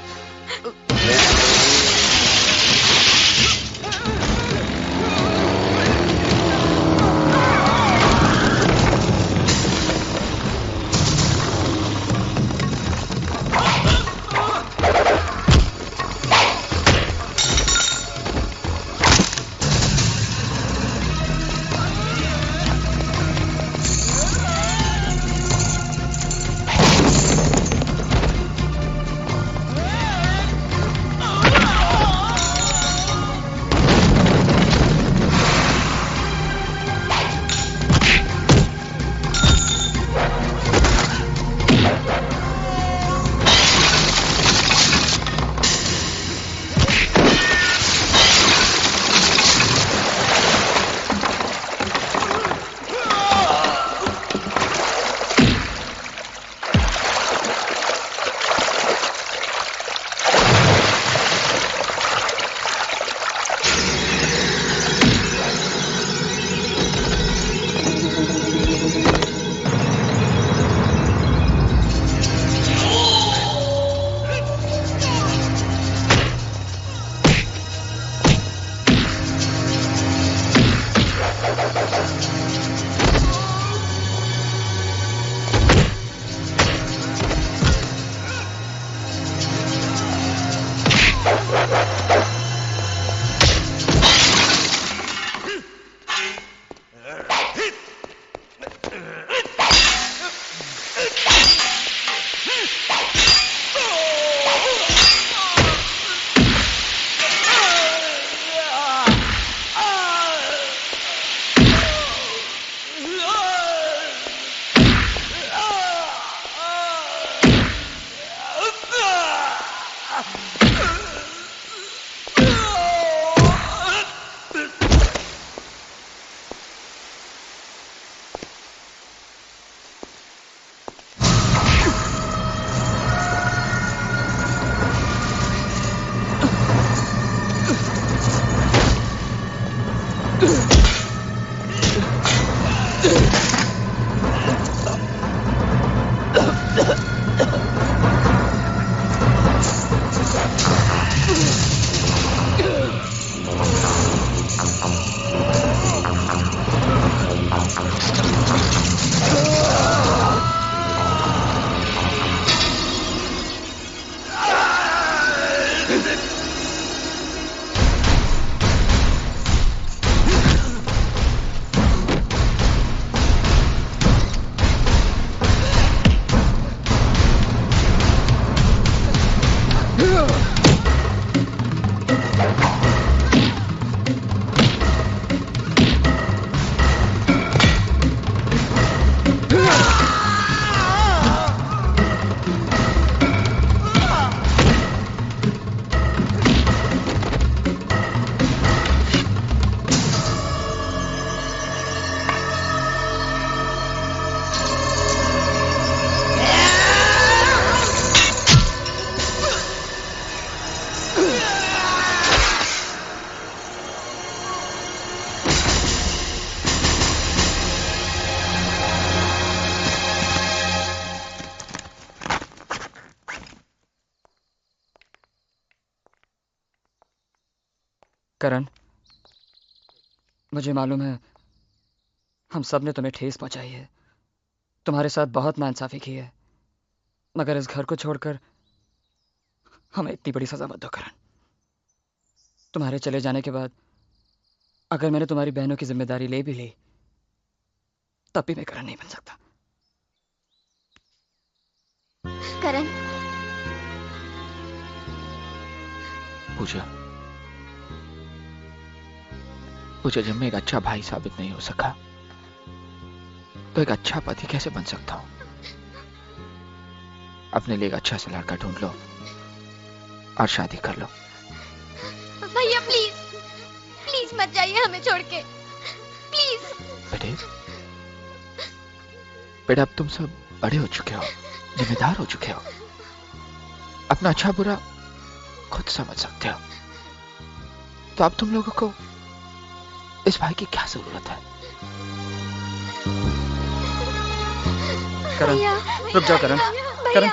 J: करण, मुझे मालूम है हम सब ने तुम्हें ठेस पहुंचाई है, तुम्हारे साथ बहुत नाइंसाफी की है, मगर इस घर को छोड़कर हमें इतनी बड़ी सजा मत दो करण। तुम्हारे चले जाने के बाद अगर मैंने तुम्हारी बहनों की जिम्मेदारी ले भी ली तब भी मैं करण नहीं बन सकता।
K: करण,
E: पूजा, जब मैं एक अच्छा भाई साबित नहीं हो सका तो एक अच्छा पति कैसे बन सकता हूं? अपने लिए एक अच्छा सा लड़का ढूंढ लो और शादी कर लो।
O: भैया प्लीज, प्लीज प्लीज मत जाइए हमें छोड़ के, प्लीज।
E: बेटा अब तुम सब बड़े हो चुके हो, जिम्मेदार हो चुके हो, अपना अच्छा बुरा खुद समझ सकते हो। तो अब तुम लोगों को इस भाई की क्या जरूरत है?
J: करण, रुक जाओ करण, करण।